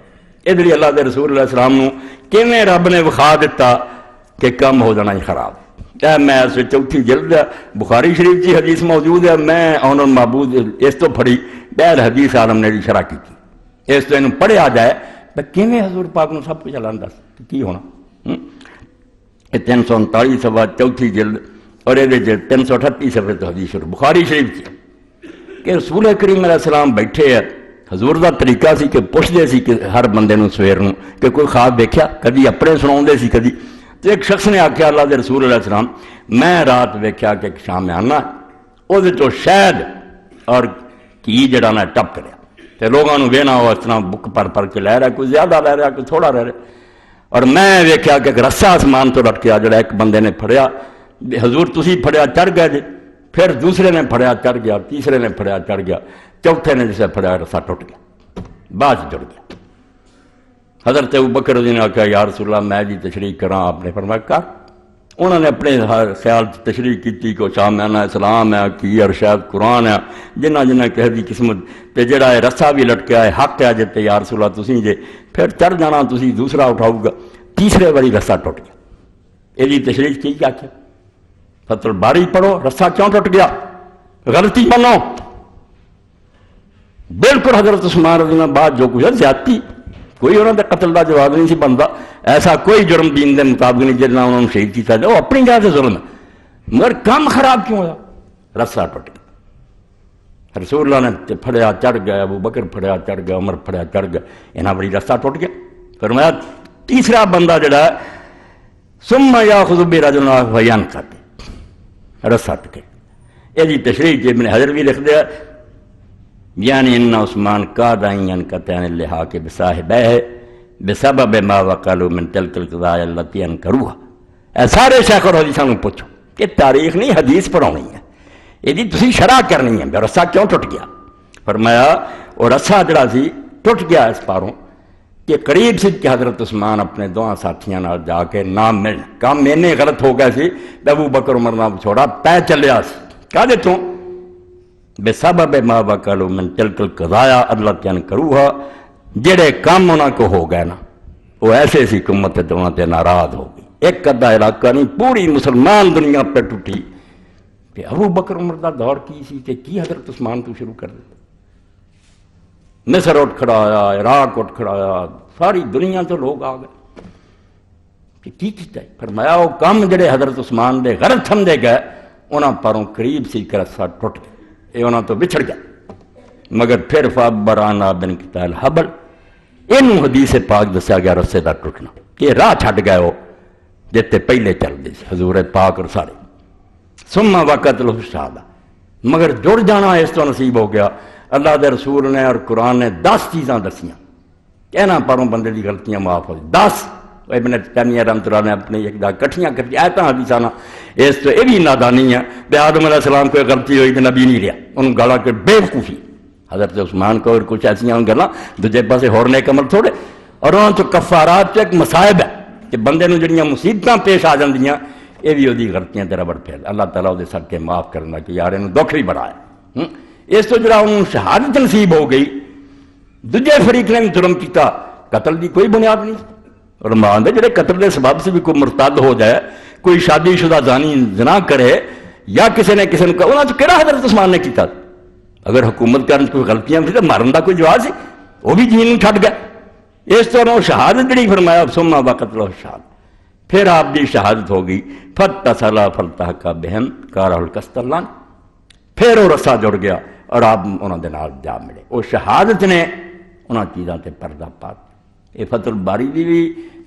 ادھر اللہ دے رسول علیہ السلام نو کیویں رب نے وکھا دیتا کہ کم ہو جانا ہی خراب۔ میں اس 4 جلد بخاری شریف کی حدیث موجود ہے، میں آن المعبود اس تو پڑھی، بہر حدیث عالم نے شرح کی تھی، اس تو انہوں پڑھیا جائے کیویں حضور پاک نو سب کچھ اعلان دس کی ہونا۔ 339 صفحہ 4 جلد اور یہ 338 صفحے تو حدیث شروع بخاری شریف کی کہ رسول کریم علیہ السلام بیٹھے ہے، حضور دا طریقہ سی کہ پوچھتے سی کہ ہر بندے نو سویر نو کہ کوئی خواب دیکھا، کدی اپنے سناؤندے سی کدی، تو ایک شخص نے آکھیا اللہ دے رسول علیہ السلام میں رات ویکھیا کہ ایک شام آنا وہ تو شہد اور کی جڑا نا ٹپ کریا، تے لوگاں نو وینا وہ اس طرح بک پر کے لے رہا، کوئی زیادہ لے رہا کوئی تھوڑا رہ رہا، اور میں ویکھیا کہ ایک رسا آسمان تو لٹکیا جڑا ایک بندے نے پھڑیا، حضور تسی پھڑیا چڑھ گئے جی، پھر دوسرے نے پھڑیا چڑھ گیا، تیسرے نے پھڑیا چڑھ گیا، چوتھے نے جسے پھڑیا رسا ٹوٹ گیا، بعد جڑ گیا۔ حضرت ابوبکر رضی اللہ عنہ نے کہا یا رسول اللہ میں جی تشریح کراں، آپ نے فرمایا کر۔ انہوں نے اپنے خیال تشریح کی کہ شام ہے اسلام ہے کی اور شاید قرآن ہے، جنہ جنہ کہہ دی قسمت تے جڑا ہے رسا بھی لٹکیا ہے حق ہے جتے یا رسول اللہ تسی جے پھر چڑھ جانا تسی دوسرا اٹھاؤ گا، تیسرے باری رسا ٹوٹ گیا۔ یہ تشریح کی کیا کیا؟ فتح الباری پڑھو، رسا کیوں ٹوٹ گیا، غلطی منو، بالکل حضرت عثمان رضی اللہ عنہ بعد جو کچھ ہے زیادتی، کوئی انہوں نے قتل کا جواب نہیں سی بنتا، ایسا کوئی جرم دین دے مطابق نہیں جتنا انہوں نے شہید کیا جائے، وہ اپنی جگہ سے ظلم ہے، مگر کام خراب کیوں ہوا؟ رسا ٹوٹ گیا۔ رسول اللہ نے پھڑیا چڑھ گیا، ابو بکر پھڑیا چڑھ گیا، عمر پھڑیا چڑھ گیا، انہاں بڑی رسا ٹوٹ گیا۔ فرمایا تیسرا بندہ جڑا ہے ثم یاخذ برجل فینقض، رسا ٹوٹ گیا۔ یہ تشریح ابن حجر بھی لکھ دیا یعنی ان عثمان قاد ان ينقطع اللحاق بصاحبہ بسبب ما وقالوا من تلك القضايا التي انكروها۔ اے سارے شیخ اور حدیثاں نوں پوچھو کہ تاریخ نہیں حدیث پڑھانی ہے، یہ تسی شرح کرنی ہے، رسا کیوں ٹوٹ گیا؟ فرمایا اور رسا جڑا سی ٹوٹ گیا اس پاروں کہ قریب سی کہ حضرت عثمان اپنے دونوں ساتھیاں نال جا کے نام مل کام اینے غلط ہو گیا سی ابو بکر عمر نام چھوڑا پے چلیا سی کہدے تو بے سبب ما وکلوا من تلک القضایا اللہ تیان کروہا جڑے کام انہاں کو ہو گئے نا وہ ایسے سی حکومت دونوں تے ناراض ہو گئی ایک ادھا علاقہ نہیں پوری مسلمان دنیا پہ ٹوٹی کہ ابو بکر عمر دا دور کی سی کہ کی حضرت عثمان تو شروع کر دیتا مصر اٹھ کھڑا آیا عراق اٹھ کھڑا آیا ساری دنیا تو لوگ آ گئے کہ کی کیتا ہے فرمایا وہ کام جڑے حضرت عثمان دے غلط سمجھے گئے انہاں پروں قریب سی کہ رسا ٹوٹ گیا یہ انہاں تو بچھڑ گیا مگر پھر فابرانا بن قتال حبل انہوں حدیث پاک دسیا گیا رسے دا ٹوٹنا کہ راہ چھٹ گئے ہو جتے پہلے چل دے سی حضور پاک اور سارے ثم وقت لہ شہادہ مگر جڑ جانا اس تو نصیب ہو گیا اللہ دے رسول نے اور قرآن نے 10 چیزاں دسیاں کہنا پروں بندے دی غلطیاں معاف ہو 10 ابن تیمیہ رحمۃ اللہ نے اپنی ایک دا کٹھیاں کر دی آیتاں حدیثاں اس تو یہ بھی نادانی ہے کہ آدم علیہ السلام کوئی غلطی ہوئی تو نبی نہیں رہا انہوں گالا کہ بے وقوفی حضرت عثمان کو اور کچھ ایسیاں گلاں دوجے پاسے ہور نیک عمل تھوڑے اور انہوں تو کفارات ایک مصائب ہے کہ بندے نوں جڑیاں مصیبتاں پیش آ جاندیاں یہ بھی وہی غلطیاں تے ربڑ پھیل اللہ تعالیٰ وہ صدقے معاف کرنا کہ یار انہوں دکھ بھی بڑا ہے اس تو جڑا انہوں شہادت نصیب ہو گئی دوجے فریق نے جرم کیتا قتل دی کوئی بنیاد نہیں علماء دے جڑے قتل دے سبب سے بھی کوئی مرتد ہو جائے کوئی شادی شدہ زانی زنا کرے یا کسی نے کسی نے کہا انہوں نے کہڑا حضرت عثمان نے کیتا اگر حکومت کرنے کوئی غلطیاں تھی تو مارن دا کوئی جواز سی وہ بھی جین چھٹ گیا اس طرح شہادت جڑی فرمایا ثم وقت لہ شہادہ پھر آپ دی شہادت ہو گئی فاتصلا فالتحق بہم کارہ القسطلان پھر وہ رسا جڑ گیا اور آپ انہوں دے نال جا ملے وہ شہادت نے انہاں چیزاں تے پردہ پا یہ فتح الباری دی بھی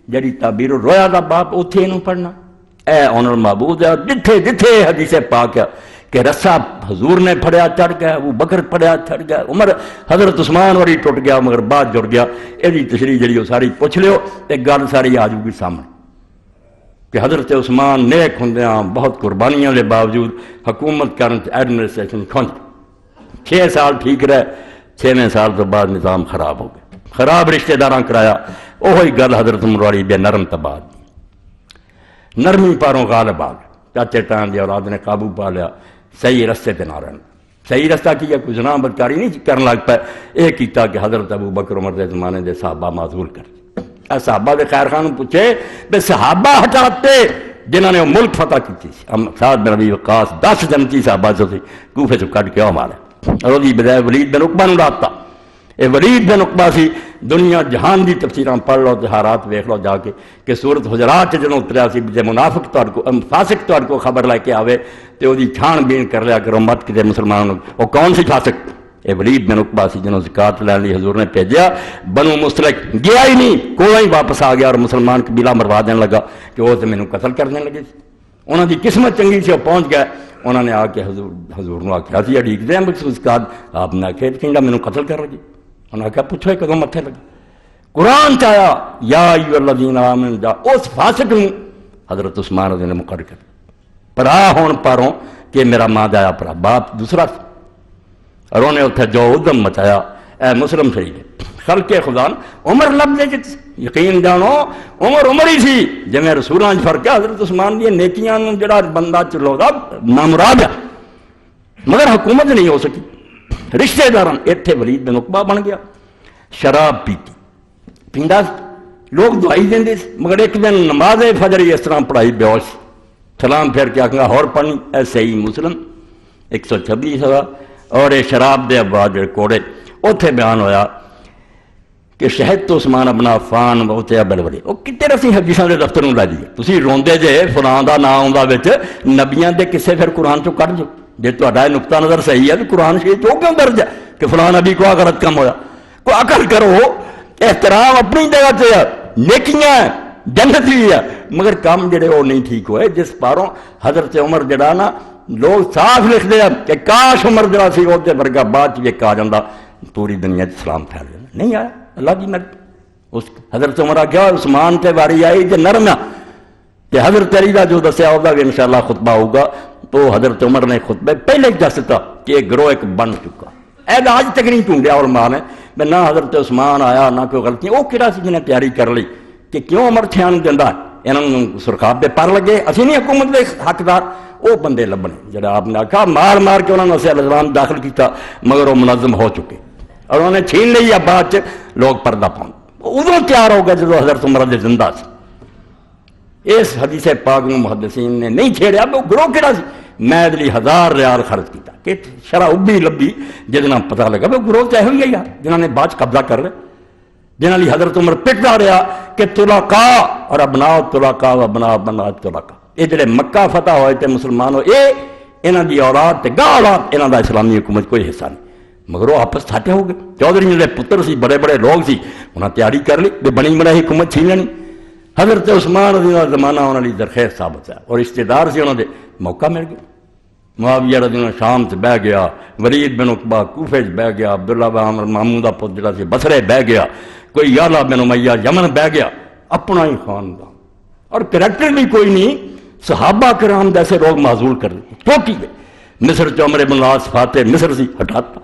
جڑی تعبیر رویا دا باپ اوتھے انہوں پڑھنا اے اون المعبود ہے جتھے جتھے حدیث پاک ہے کہ رسا حضور نے پھڑیا چڑھ گیا ابو بکر پھڑیا چڑھ گیا عمر حضرت عثمان وری ٹوٹ گیا مگر بعد جڑ گیا یہ تشریح جڑی وہ ساری پوچھ لیو ایک گل ساری آ جائے گی سامنے کہ حضرت عثمان نیک ہوندیاں بہت قربانیاں دے باوجود حکومت کرن ایڈمنسٹریشن کھنج 6 سال ٹھیک رہے 6ویں سال تو بعد نظام خراب ہو گیا خراب رشتہ داراں کرایا وہی گل حضرت عمر والی بے نرم تباد نرمی پاروں غالب آ گیا چاچے ٹان دی اولاد نے قابو پا لیا صحیح رستے تے نہ رہنا صحیح رستہ کیا کوئی زنا بدکاری نہیں کرن لگ پائے یہ کیتا کہ حضرت ابو بکر عمر دے زمانے دے صحابہ معذور کر صحابہ دے خیر خان پوچھے بے صحابہ ہٹاتے جنہوں نے وہ ملک فتح کی سعد بن ابی وقاص 10 جنتی صحابہ جو تھی کوفے سے کٹ کے مارے اور وہ بجائے ولید بن عقبہ نو ڈالتا یہ ولید بن عقبہ سی دنیا جہان دی تفسیراں پڑھ لو تہارات ویکھ لو جا کے کہ سورت حجرات جدوں اتریا سی جے منافق تہاڈے کو فاسق تہاڈے کو خبر لے کے آوے تے اودی چھان بین کر لیا کرو مت کتے مسلمانوں وہ کون سی فاسق یہ ولید بن عقبہ سی جنہوں زکات لین لئی حضور نے بھیجیا بنو مستلق گیا ہی نہیں کوئی واپس آ گیا اور مسلمان قبیلہ مروا دینے لگا کہ وہ تو مینوں قتل کرنے لگے سی انہوں دی قسمت چنگی سی وہ پہنچ گئے انہوں نے آ کے حضور نو آخیا سی اڈیک دیں زکات آپ نے آخیا کہندا مینوں قتل کر لگی انہوں نے آخیا پوچھو کدوں متھے لگے قرآن چایا یا ایھا الذین آمنوا اس فاسق نو حضرت عثمان رضی اللہ عنہ نے مقرر کر پرا ہون پاروں کہ میرا ماں دایا پرا باپ دوسرا سی اور انہیں اتنے جو ادم مچایا اے مسلم شریف خلق خدا عمر لب دے جت یقین جانو عمر ہی سی جی میں رسولاں فرق ہے حضرت عثمان دی نیکیاں جڑا بندہ چلو دا نامراد ہے مگر حکومت نہیں ہو سکی رشتے داران اتنے ولید بن عقبہ بن گیا شراب پیتی پیندا لوگ دعائی دیں مگر ایک دن نماز فجر اس طرح پڑھائی بیوش سلام پھیر کے آکھا اور پڑھنی اے صحیح مسلم 126 ہوا اور یہ شراب دے ابواب جڑے کوڑے اتنے بیان ہویا کہ شہد تو عثمان ابن عفان بہت بڑے بڑے وہ کتنے رسی حدیثاں دے دفتر لا دیے تسی روندے جے فلاں دا نام آوندا وچ نبیاں دے قصے پھر قرآن چوں کڈ جو جے تہاڈا نقطہ نظر صحیح ہے تو قرآن شریف تو کیوں درج ہے کہ فلاں نبی کو غلط کم ہویا کو عقل کرو احترام اپنی جگہ تے نیکیاں جنت بھی ہے مگر کام جڑے وہ نہیں ٹھیک ہوئے جس پاروں حضرت عمر جڑا نا لوگ صاف لکھ دیا کہ کاش عمر جڑا سی وہ ورگا بعد ایک آ جاتا پوری دنیا اسلام پھیل جانا نہیں آیا اللہ کی مرضی اس حضرت عمر آخیا عثمان تے واری آئی جو نرم کہ حضرت علی کا جو دسیا ہوگا کہ انشاءاللہ خطبہ ہوگا تو حضرت عمر نے خطبے پہلے دس دیتا کہ ایک گروہ ایک بن چکا اے آج تک نہیں ڈھونڈیا علماء نے میں نہ حضرت عثمان آیا نہ کوئی غلطی. وہ کہڑا سی جنہیں تیاری کر لی کہ کیوں عمر چھیان دینا انہوں سرخاب پہ پر لگے اسی نہیں حکومت کے حقدار. وہ بندے لبنے جڑا آپ نے آخا مار مار کے انہوں نے اسے الزام داخل کیا مگر وہ منظم ہو چکے اور انہوں نے چھین لی یا بعد لوگ پردہ پاؤں. ادو تیار ہو گیا جب حضرت عمر دے زندہ سی. اس حدیث پاک میں محدثین نے نہیں چھیڑیا وہ گروہ کہڑا سی. میں ادلی 1000 ریال خرچ کیا کہ شرح ابھی لبھی جہاں پتہ لگا وہ گروہ چاہے ہوئی ہے جنہوں نے بعد قبضہ کر رہے جنہوں نے حضرت عمر پٹتا رہا کہ طلقاء اور ابناء طلقاء و ابناء بنات طلقاء. یہ جڑے مکہ فتح ہوئے تھے مسلمان ہو انہاں دی اولاد تے گاہ اولاد انہاں دا اسلامی حکومت کوئی حصہ نہیں مگر وہ آپس ساٹے ہو گئے. چودھری جڑے پتر سی بڑے بڑے لوگ سی انہاں تیاری کر لی بے بنی بنائی حکومت چھین لینی. حضرت عثمان رضی اللہ عنہ زمانہ انہاں دی درخیز ثابت ہے اور استدار سے انہوں دے موقع مل گیا. معاویہ رضی اللہ عنہ شام سے بہ گیا, ولید بن عقبہ کوفے سے بہ گیا, عبداللہ بن عمر مامون دا پتر جڑا سی بصرے بہ گیا, کوئی یعلا بن امیہ یمن بہ گیا. اپنا ہی خاندان اور کریکٹر بھی کوئی نہیں. صحابہ کرام جیسے لوگ معزول کر دیتے ٹوکی گئے. مصر چ عمر بن العاص فاتح مصر سی ہٹاتا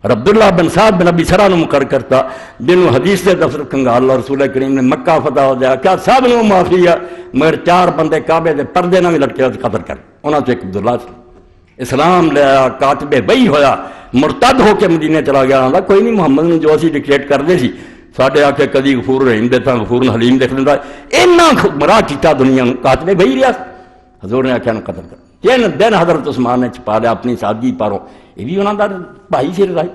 اور عبداللہ بن سعد بن ابی سرا نو مقرر کرتا جنہوں حدیث سے دفتر کنگال اللہ رسول کریم نے مکہ فتح ہو جایا کیا سب نے معافی ہے مگر 4 بندے کعبے دے پردے نہ بھی لٹکے قتل کر انہوں نے ایک عبداللہ سی. اسلام لیا کاتب وہی ہویا مرتد ہو کے مدینے چلا گیا. آندا کوئی نہیں محمد نے جو اسی ڈکٹیٹ کرتے سی ساڈے آ کے کدی غفور رحیم دیتا غفور حلیم دیکھ لینا اینا گمراہ کیتا دنیا کاتب وہی رہا. حضور نے آخیا قتل کر 3 دن حضرت عثمان نے چھپا لیا اپنی سادگی پاروں. یہ بھی انہوں کا بھائی سے رضائی.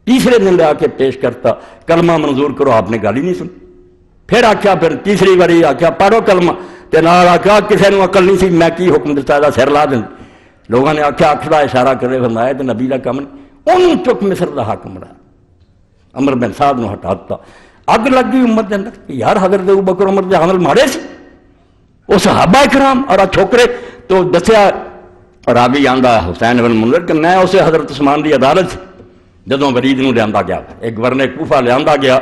تیسرے دن لے آ کے پیش کرتا کلمہ منظور کرو آپ نے گل ہی نہیں سنی. پھر آخیا پھر تیسری باری آخیا پڑھو کلمہ تے نال آخیا کسی نے عقل نہیں سی میں کی حکم دیتا ہے سر لا دیں. لوگوں نے آخیا اکھ دا اشارہ کرے فرمایا تو نبی کا کم نہیں. انہوں چک مصر دا حاکم بنایا عمر بن سعد نو ہٹاتا. اگ لگ گئی امت دے اندر یار حضرت ابوبکر عمر دے عمل ماڑے سی وہ صحابہ کرام اور چھوکرے. تو دسیا راوی آندا حسین بن منذر کہ میں اسے حضرت عثمان دی عدالت جدوں ولید نو لیا گیا ایک گورنر کوفہ لیا گیا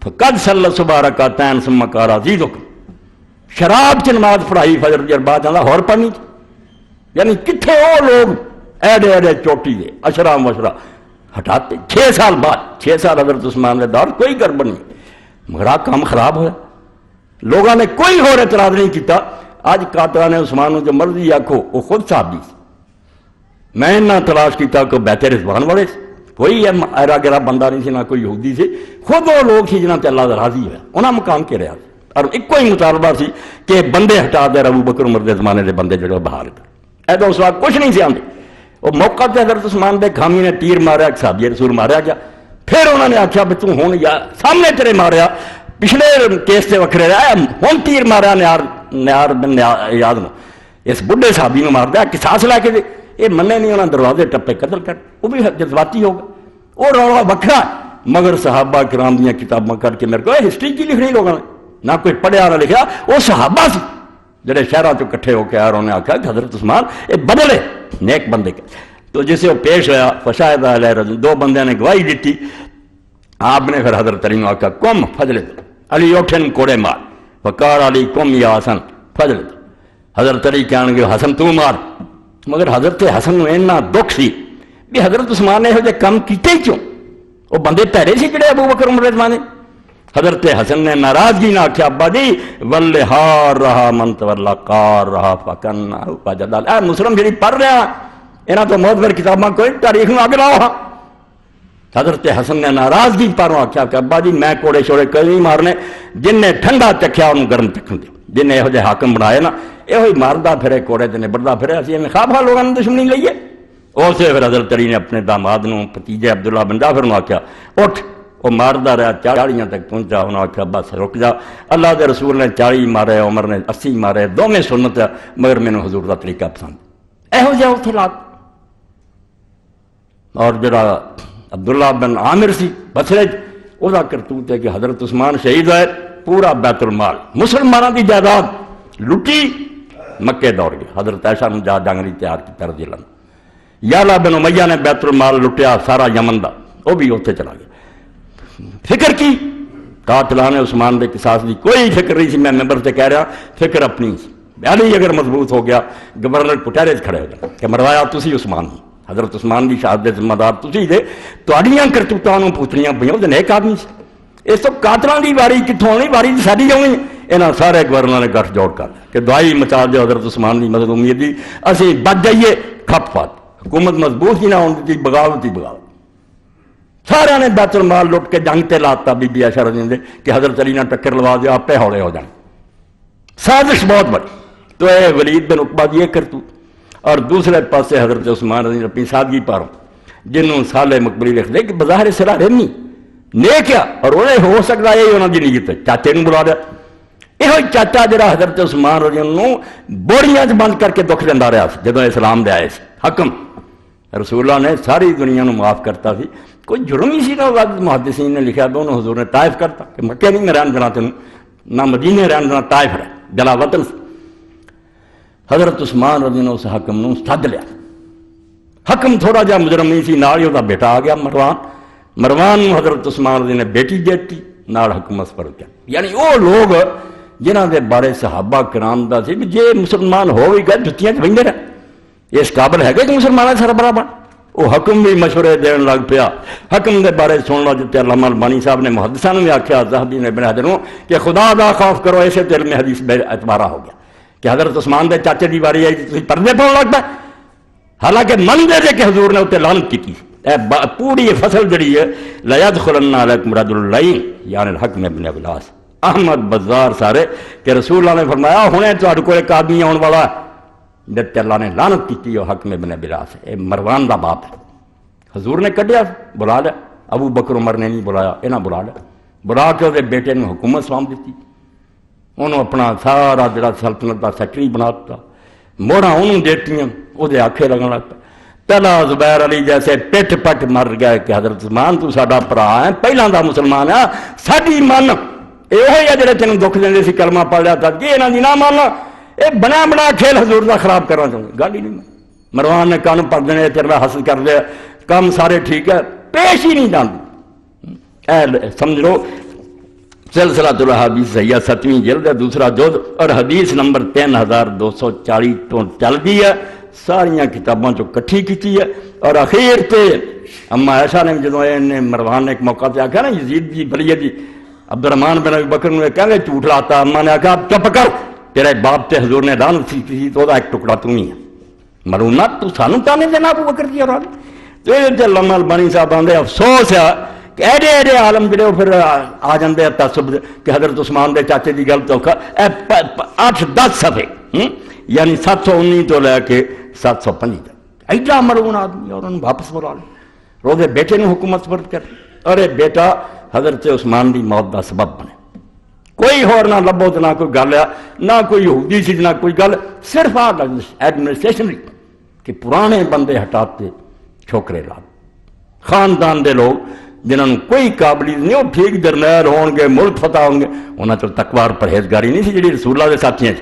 فقد صلی صبح رکعتین ثم قال عزیزکم شراب چ نماز پڑھائی فجر دی بعد آندا ہور پڑھنی. یعنی کتنے وہ لوگ ایڈے ایڈے چوٹی دے اشرا مشرا ہٹاتے. 6 سال بعد 6 سال حضرت عثمان کے دور کوئی گڑبڑ نہیں مگر آ کام خراب ہوا. لوگوں نے کوئی اور اعتراض نہیں کیتا. اج قاتلان نے عثمان جو مرضی آکھو وہ خود صحابی سی. میں نہ تلاش کیتا کہ بیت رضوان والے کوئی ایرا گرا بندہ نہیں سی نہ کوئی یہودی سی. خود وہ لوگ سی جنہاں تے اللہ راضی ہوا انہاں مقام کے رہا اور ایک ہی مطالبہ سی کہ بندے ہٹا دے ابو بکر عمر دے زمانے دے بندے جڑے بحال کر. اے تو اس وقت کچھ نہیں سی آندے. وہ موقع تے حضرت عثمان دے خامی نے تیر ماریا ایک صحابی رسول ماریا گیا. پھر انہوں نے آخیا بھی تو ہوں یا سامنے تیرے ماریا پچھلے کیس سے وکھرے رہا ہوں تیر ماریا نیار بن یاد نو اس بڑھے صحابی نو مار دیا قصاص لے کے دے. یہ منے نہیں انہوں دروازے ٹپے قتل کر. وہ بھی جذباتی ہوگا وہ رولا وکھرا مگر صحابہ کرام دیا کتاباں کر کے میرے کو ہسٹری کی لکھ رہی لوگوں نے نہ کوئی پڑھیا نہ لکھا. وہ صحابہ سی جڑے شہروں چ کٹھے ہو کے انہوں نے آخیا کہ حضرت عثمان یہ بدلے نیک بندے کے. تو جسے وہ پیش ہوا فشاہد علیہ رجل 2 بندے نے گواہی دیتی. آپ نے پھر حضرت علی نے آخیا کم فضل علی اٹھن کوڑے مار فقال علی کم یا حسن فضل. حضرت علی کہنے گے حسن تو مار. مگر حضرت حسن نو اینا دکھ سی بھی حضرت عثمان نے یہ کام کیتے ہی کیوں. وہ بندے پیرے سی جڑے ابو بکر عمر زمانے. حضرت حسن نے ناراضگی نہ آخیا ابا جی ولے ہار رہا منت والا کار رہا فکن جدال. اے مسلم جی پڑھ رہا یہاں تو موتبر کتاباں کوئی تاریخ میں اگ لاؤ. حضرت حسن نے ناراضگی پاروں آخیا کہ ابا جی میں کوڑے شوڑے کدی نہیں مارنے. جن نے ٹھنڈا چکھیا انہوں گرم چکھن دے. جن نے یہ حاکم بنائے نا یہ ماردا پھرے کوڑے تے نبڑدا پھرے اسی میں خواہ لوگوں نے دشمنی لئیے. اسے پھر حضرت علی نے اپنے داماد نو بھتیجے عبداللہ بن جعفر نو آخیا اٹھ. وہ ماردا رہا 40 تک پہنچا. انہوں نے آخیا بس رک جا. اللہ دے رسول نے 40 مارے عمر نے 80 مارے دونوں سنت مگر مینوں حضور دا طریقہ پسند. یہو جہا اتنے لات. اور جڑا عبداللہ بن عامر سی بصرے وہ کرتوت ہے کہ حضرت عثمان شہید ہوئے پورا بیت المال مسلمانوں کی جائیداد لٹی مکے دوڑ گئے. حضرت عائشہ نے جا ڈانگری تیار کی رضی اللہ عنہ. یعلا بن امیہ نے بیت المال لٹیا سارا یمن دا وہ بھی اتنے چلا گیا. فکر کی قاتلان عثمان دے قصاص دی کوئی فکر نہیں سی. میں ممبر سے کہہ رہا فکر اپنی سی. علی اگر مضبوط ہو گیا گورنر پٹیرے کھڑے ہو جائے کہ مروایا تسی عثمان ہی حضرت عثمان کی شہادت ذمہ دار تسی جے، تہاڈیاں کرتوتاں نوں پوچھنیاں پیاں، وہ نیک آدمی سی۔ اس تو قاتلاں دی واری کتھوں آنی، واری ساری آنی۔ انہاں سارے گورنراں نے گٹھ جوڑ کر کہ دعائی مچا دے حضرت عثمان دی مظلومیت دی، اسی بچ جائیے کھپ پات۔ حکومت مضبوط ہی نہ ہون دی، بغاوت ہی بغاوت۔ سارے نے بیت المال لٹ کے جنگ تے لاتا بی بی عائشہ رضی اللہ عنہا کہ حضرت علی نہ ٹکر لوا دیا، آپے ہولے ہو جائیں۔ سازش بہت بڑی۔ تو اے ولید بن عقبہ دی یہ کرتوت، اور دوسرے پاسے حضرت عثمان رضی اللہ اپنی سادگی پاروں جنہوں صالح مقبری لکھ دے کہ بظاہر سرا رہنی نیک کیا، اور انہیں ہو سکتا ہے یہ انہوں کی نیت ہے، چاچے نے بلا دیا۔ یہ چاچا جڑا حضرت عثمان رضی اللہ عنہ بوریاں بند کر کے دکھ دینا رہا جدو اسلام دے آئے، حکم رسول اللہ نے ساری دنیا نو معاف کرتا سی، کوئی جرم ہی سی نہ محدثین نے لکھا دونوں حضور نے طائف کرتا کہ مکہ نہیں میں رہن دینا تینوں، نہ مدینے رہن دینا، طائف رہ جلا وطن۔ حضرت عثمان رضی اللہ اس حکم نو سد لیا۔ حکم تھوڑا جا مجرم نہیں سی، نال ہی دا بیٹا آ گیا مروان نو حضرت عثمان رضی نے بیٹی دیتی، نال حکومت پر کیا۔ یعنی وہ لوگ جنہ دے بارے صحابہ کرام دا سی کہ جے مسلمان ہو بھی گئے جتیاں چ بہندے رہے، اس قابل ہے کہ مسلمانوں سربراہ بن۔ وہ حکم بھی مشورے دین لگ پیا، حکم دے بارے سن لو جتے علامہ البانی صاحب نے محدثاں نے آخیا، ذہبی نے ابن حجر نوں کہ خدا دا خوف کرو، ایسے تے علم حدیث بے اعتبارہ ہو گیا کہ حضرت عثمان دے چاچے دی واری آئی تسی پردے پاؤن لگ پے، حالانکہ من دے کہ حضور نے اتنے لعنت کی پوری فصل جڑی ہے لیدخلن علیکم رجل اللعین یعنی الحکم ابن ابلاس احمد بزار سارے کہ رسول اللہ نے فرمایا ہنے تہاڈے کول ایک آدمی آن والا ہے جتے اللہ نے لعنت کی، وہ حکم ابن ابلاس ہے، اے مروان دا باپ ہے۔ حضور نے کڈیا بلا لیا، ابو بکر عمر نے نہیں بلایا، انہاں بلا لیا، بلا کے وہ بیٹے نے حکومت سونپ دیتی، انہوں اپنا سارا جڑا سلطنت کا سیکٹری بنا دیتا، موڑاں انہوں دیتیاں، وہ دے آنکھیں لگن لگ پہ۔ پہلا زبیر علی جیسے پٹ پٹ مر گئے کہ حضرت عثمان تو ساڈا بھرا ہے، پہلا دا مسلمان ہے، ساڈی من یہ ہے جڑے تینوں دکھ دیندے سی کلمہ پڑھ لیا تھا کہ انہاں دی نہ ماننا، یہ بنا بنا کھیل حضور دا خراب کرنا چاہوں گا، گل ہی نہیں۔ مروان نے کان پڑھ دینے تیرا حاصل کر لیا، کام سارے ٹھیک ہے، پیش ہی نہیں جانتے۔ اے سمجھ لو سلسلہ الاحادیث صحیحہ 7ویں جلد ہے، دوسرا جز، اور حدیث نمبر 3240 تو چل گئی ہے، ساریاں کتابوں چو کٹھی کی ہے۔ اور اخیر تے اما عائشہ نے جدوں مروان نے ایک موقع تے آخیا نا یزید جی بلیہ جی عبد الرحمن بن ابی بکر نے کہنے جھوٹ لاتا، اما نے آخیا چپ کر، تیرے باپ تے حضور نے لعنت کی تو ایک ٹکڑا تم ہی ہے، مرونا تو سانو تانے دینا ابو بکر کی اولاد۔ تو یہ علامہ البانی صاحب آندے افسوس ہے کہ ایڈے ایڈے عالم جڑے پھر آ جاندے ہیں تعصب کہ حضرت عثمان دے چاچے دی گل تو 8-10 صفحے یعنی 719 تو لے کے 705 تک ایڈا مرون آدمی، اور انہوں واپس بلا لے روزے بیٹے نے حکومت سپرد کر، اور یہ بیٹا حضرت عثمان دی موت دا سبب بنے۔ کوئی ہور نہ لبو تو نہ کوئی گل ہے، نہ کوئی یہودی سی نہ کوئی گل، صرف ایڈمنسٹریشن کہ پرانے بندے ہٹاتے چھوکرے لا خاندان دے لوگ جنہوں نے کوئی قابلیت نہیں، وہ ٹھیک جرنیل ہون گے، ملک فتح ہون گے، انہوں نے تقوار پرہیزگاری نہیں سی جڑی رسول اللہ دے ساتھیاں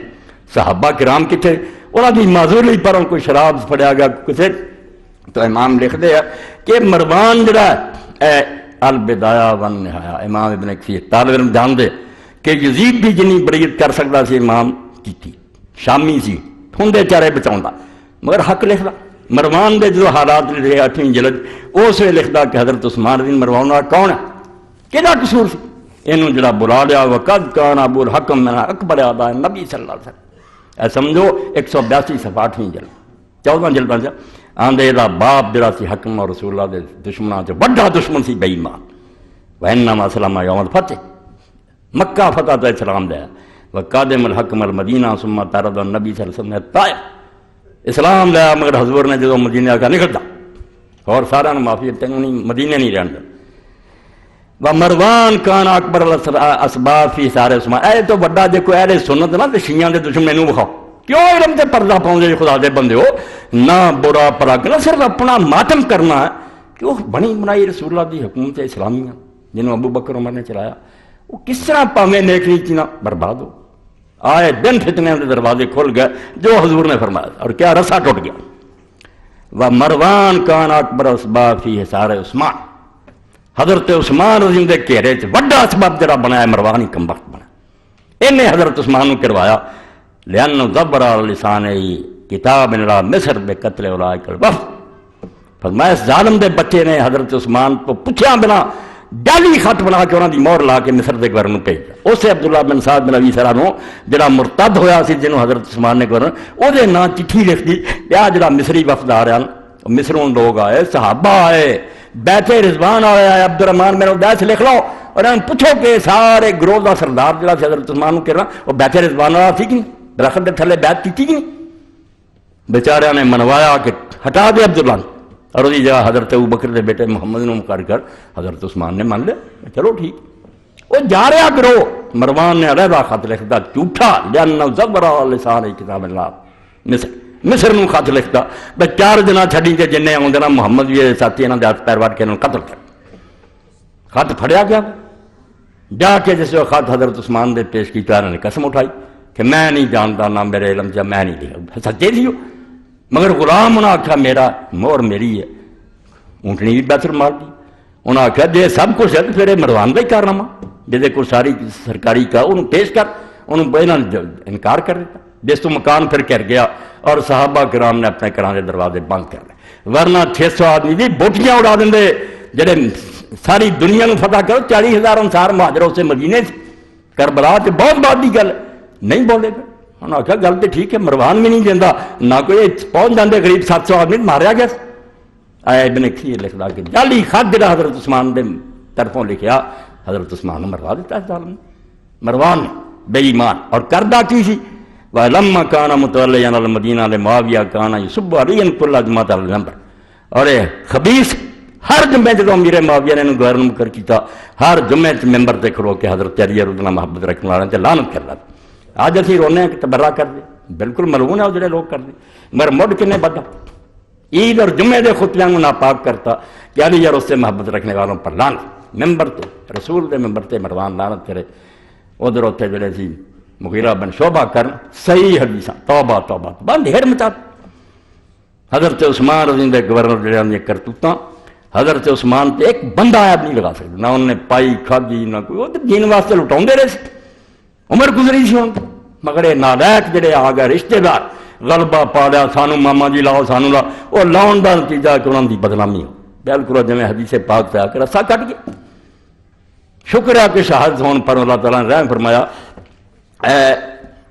صحابہ کرام کتنے انہوں کی معذوری پر کوئی شراب پڑیا گیا کسی۔ تو امام لکھ دے کہ مروان جڑا ہے البدایہ والنہایہ، امام ابن کثیر طالب علم جان دے کہ یزید بھی جنی بریت کر سکتا سی امام کی، شامی سی ٹھونڈے چارے بچاؤں مگر حق لکھدا۔ مروان دے جو حالات لکھے 8ویں جلد اس ویلے لکھدا کہ حضرت عثمان رضی مروان والا کون ہے، کہڑا قصور سی، اینوں جڑا بلا لیا وقد کان ابو الحکم من اکبر اعداء نبی صلی اللہ علیہ وسلم، اے سمجھو 182 صفحہ 8ویں جلد 14 جلداں چ آندے دا باپ جڑا سی حکم اور رسول اللہ دے دشمناں چ بڑا دشمن سی بے ایمان، وانما اسلم یوم الفتح، مکہ فتح تو اسلام دیا، وقادم الحکم المدینہ ثم طرد النبی صلی اللہ علیہ وسلم طائف، اسلام لیا مگر حضور نے جدو مدینہ کا نکلتا اور سارا معافی تینوں نہیں مدینے نہیں رہن دے۔ مروان کان اکبر الاسباب فی سارے عثمان، اے تو بڑا جے کوئی اہل سنت نا تے شیعہ دے دشمن مینوں بخاؤ، کیوں علم تے پردہ پاؤندے جے خدا دے بندے ہو، نہ برا پرا کرنا، صرف اپنا ماتم کرنا ہے کہ وہ بنی بنائی رسول اللہ دی حکومت اسلامیہ جنہوں ابو بکر عمر نے چلایا، وہ کس طرح پاویں نیک نیکی نہ برباد ہو۔ آئے دن فتنے کے دروازے کھل گئے جو حضور نے فرمایا، اور کیا رسا ٹوٹ گیا۔ مروان کان اکبر اسباب فی حصار عثمان، حضرت عثمان رضی اللہ عنہ کے گھیرے چ بڑا اسباب جڑا بنایا مروان ہی کم وقت بنا، انہیں حضرت عثمان نے کروایا لأنه ضبر على لسانه کتاب الى مصر بقتل اولئک الوفد، فرمایا اس ظالم دے بچے نے حضرت عثمان تو پوچھا بنا جعلی خط بنا کے انہوں دی مہر لا کے مصر دے گورنر نوں بھیجا اسے عبداللہ بن سعد بن ابی سرح نوں جڑا مرتد ہویا سی جنوں حضرت عثمان نے گورنر او دے نام چٹھی لکھ دی یا جڑا مصری وفد آ رہا مصروں لوگ آئے صحابہ آئے بیت رضوان آیا عبد الرحمن میرے داس لکھ لو اور انہوں پوچھو کہ سارے گروہ دا سردار جڑا سی حضرت عثمان نوں کہنا وہ بیت رضوان والا سی کہ نہیں درخت دے تھلے بیعت کیتی کہ نہیں بیچاریاں نے منوایا کہ ہٹا دے عبداللہ اور وہی جگہ حضرت ابوبکر دے بیٹے محمد نو مقرر کر حضرت عثمان نے مان لیا چلو ٹھیک وہ جا رہا کرو مروان نے علیحدہ خط لکھتا جھوٹا لأنہ زبر لسان کتاب اللہ مصر نو خط لکھتا بے 4 دن چھڈی تے جننے آؤندے نا محمد بھی ساتھی انہاں دے ہاتھ پیر وڈ کے انہوں قتل کر خط پھڑیا گیا جا کے جس وقت خط حضرت عثمان دے پیش کیتا انہوں نے قسم اٹھائی کہ میں نہیں جانتا نہ میرے علم سے میں نہیں لکھا سچے تھی مگر غلام انہاں آکھا میرا مور میری ہے اونٹنی بھی بہتر مار دی انہاں آکھا جے سب کچھ ہے تو پھر مروان کا ہی کارنامہ جیسے کوئی ساری سرکاری کا انہوں پیش کر انہوں انکار کر دیتا جس تو مکان پھر کر گیا اور صحابہ کرام نے اپنے گھراں دے دروازے بند کر لے ورنہ 600 آدمی دی بوٹیاں اڑا دیں جڑے ساری دنیا نو فتح کرو 40,000 انصار مہاجر سے مدینے کربلا تے بہت بات دی گل نہیں بولے پھر انہوں نے کہا گل تو ٹھیک ہے مروان بھی نہیں دینا نہ کوئی پہنچ جاندے قریب 700 آدمی ماریا گیا آیا ابن کثیر لکھدا کہ جعلی خط جڑا حضرت عثمان دے طرفوں لکھیا حضرت عثمان نے مروا دیتا ہے ظالم مروان بے ایمان اور کردہ کی سی وَلَمَّا كَانَ مُتَوَلِّيًا الْمَدِينَةَ لِمُعَاوِيَةَ كَانَ يُصِبُّ عَلِيًّا كُلَّ جُمْعَةٍ الْمِنبَرِ اور خبیث ہر جمعے جدو امیر معاویہ نے انہوں گورنر مقرر کیتا ہر جمعے ممبر تے کھلو کے حضرت علی رضی اللہ محبت رکھنے والے تے لعنت کر لا آج اسی رونے ہیں کہ تبرہ کر دے بالکل ملعون ہے وہ جڑے لوگ کر دے مگر مڈ کنے بڑا عید اور جمعے دے خطبیاں کو ناپاک کرتا کہ علی یار اس سے محبت رکھنے والوں پر لعنت ممبر تے رسول دے ممبر تے مروان لعنت کرے ادھر ہوتے جڑے سی مغیرہ بن شعبہ کر صحیح حدیثاں توبہ توبہ بند ہیر مچا حضرت عثمان رضی اللہ گورنر جڑے نے کرتوتاں حضرت عثمان تے ایک بندہ آیا نہیں لگا سکتا نہ انہوں نے پائی کھادی نہ کوئی وہ دین واسطے لٹاؤں دے رہے سی عمر گزری سی ہوں مگر یہ نالائق جڑے آ گئے رشتے دار غلبہ پا لیا سانو ماما جی لاؤ سانو لاؤ وہ لاؤن کا نتیجہ کہ انہوں کی بدنامی ہو بالکل جی حدیث پاک سے آ کے رسا کٹ گیا شکر ہے کہ شہادت ہون پر اللہ تعالیٰ نے رحم فرمایا اے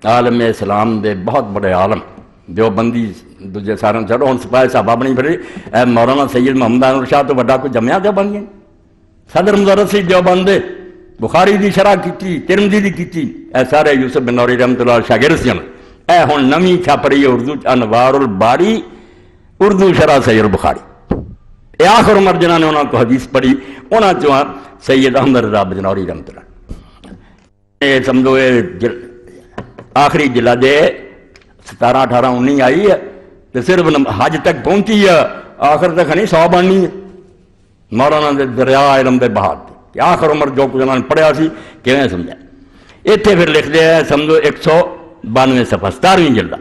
عالم اسلام دے بہت بڑے عالم جو بندی دوجے سارے چڑھو ہوں سپاہی صحابہ بنی پھر اے مولانا سید محمد انور شاہ تو بڑا کوئی جمعہ دیوبند گئے صدر مدرس دیوبند بخاری دی شرح کیتی ترمذی دی کیتی اے سارے یوسف بن نوری رحمۃ اللہ شاگرد سن اے ہن نویں چھپ رہی ہے اردو انوار الباری اردو شرح صحیح البخاری اے آخر عمر جنہاں نے انہاں کو حدیث پڑھی انہاں چوں سید احمد رضا بجنوری رحمۃ اللہ اے سمجھو آخری جلد 17 18 19 آئی ہے تو صرف حج تک پہنچی ہے آخر تک نہیں 100 بننی ہے مولانا دے دریا علم دے بہاد کہ آخر عمر جو کچھ انہوں نے پڑھیا سی کیویں سمجھا اتنے پھر لکھ دیا ہے سمجھو 192 صفحہ 17ویں جلد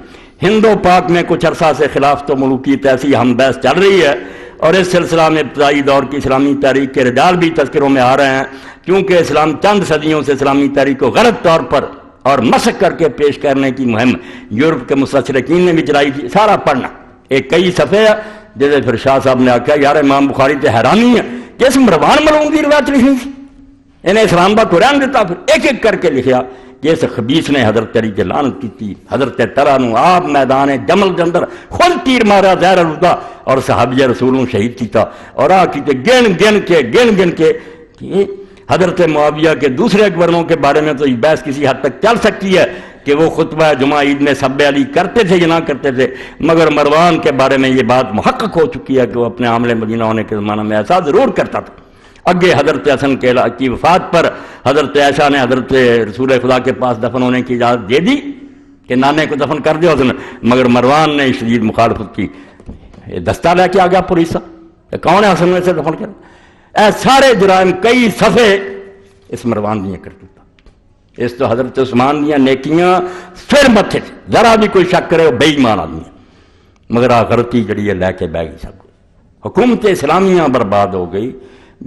ہندو پاک میں کچھ عرصہ سے خلاف تو ملوکیت ایسی ہم بحث چل رہی ہے اور اس سلسلہ میں ابتدائی دور کی اسلامی تاریخ کے رجال بھی تذکروں میں آ رہے ہیں کیونکہ اسلام چند صدیوں سے اسلامی تاریخ کو غلط طور پر اور مسخ کر کے پیش کرنے کی مہم یورپ کے مستشرقین نے بھی چلائی تھی سارا پڑھنا ایک کئی صفحے ہے جیسے پھر شاہ صاحب نے آخیا یار امام بخاری تے حیرانی ہے کہ اس مروان ملعون کی روایت لکھنی تھی انہیں اسلام کا قرآن دیتا پھر ایک ایک کر کے لکھیا کہ اس خبیث نے حضرت علی کی لعنت کی تھی حضرت طلحہ نو آپ میدان جمل کے اندر خود تیر مارا زہر الدا اور صحابی رسولوں شہید کیتا اور آ کی گن گن کے کہ حضرت معاویہ کے دوسرے گورنروں کے بارے میں تو یہ بحث کسی حد تک چل سکتی ہے کہ وہ خطبہ جمعہ عید میں سب علی کرتے تھے یا نہ کرتے تھے مگر مروان کے بارے میں یہ بات محقق ہو چکی ہے کہ وہ اپنے عامل مدینہ ہونے کے زمانہ میں ایسا ضرور کرتا تھا اگے حضرت حسن کی وفات پر حضرت عائشہ نے حضرت رسول خدا کے پاس دفن ہونے کی اجازت دے دی کہ نانے کو دفن کر دیا اس نے مگر مروان نے شدید مخالفت کی دستہ لے کے آ گیا پولیس کون ہے حسن میں سے دفن کر اے سارے جرائم کئی صفحے اس مروان دیا کرتا اس تو حضرت عثمان دیا نیکیاں پھر متھے تھے ذرا بھی کوئی شک کرے وہ بے ایمان آدمی ہے مگر آخرتی جڑی ہے لے کے بہ گئی سب حکومت اسلامیہ برباد ہو گئی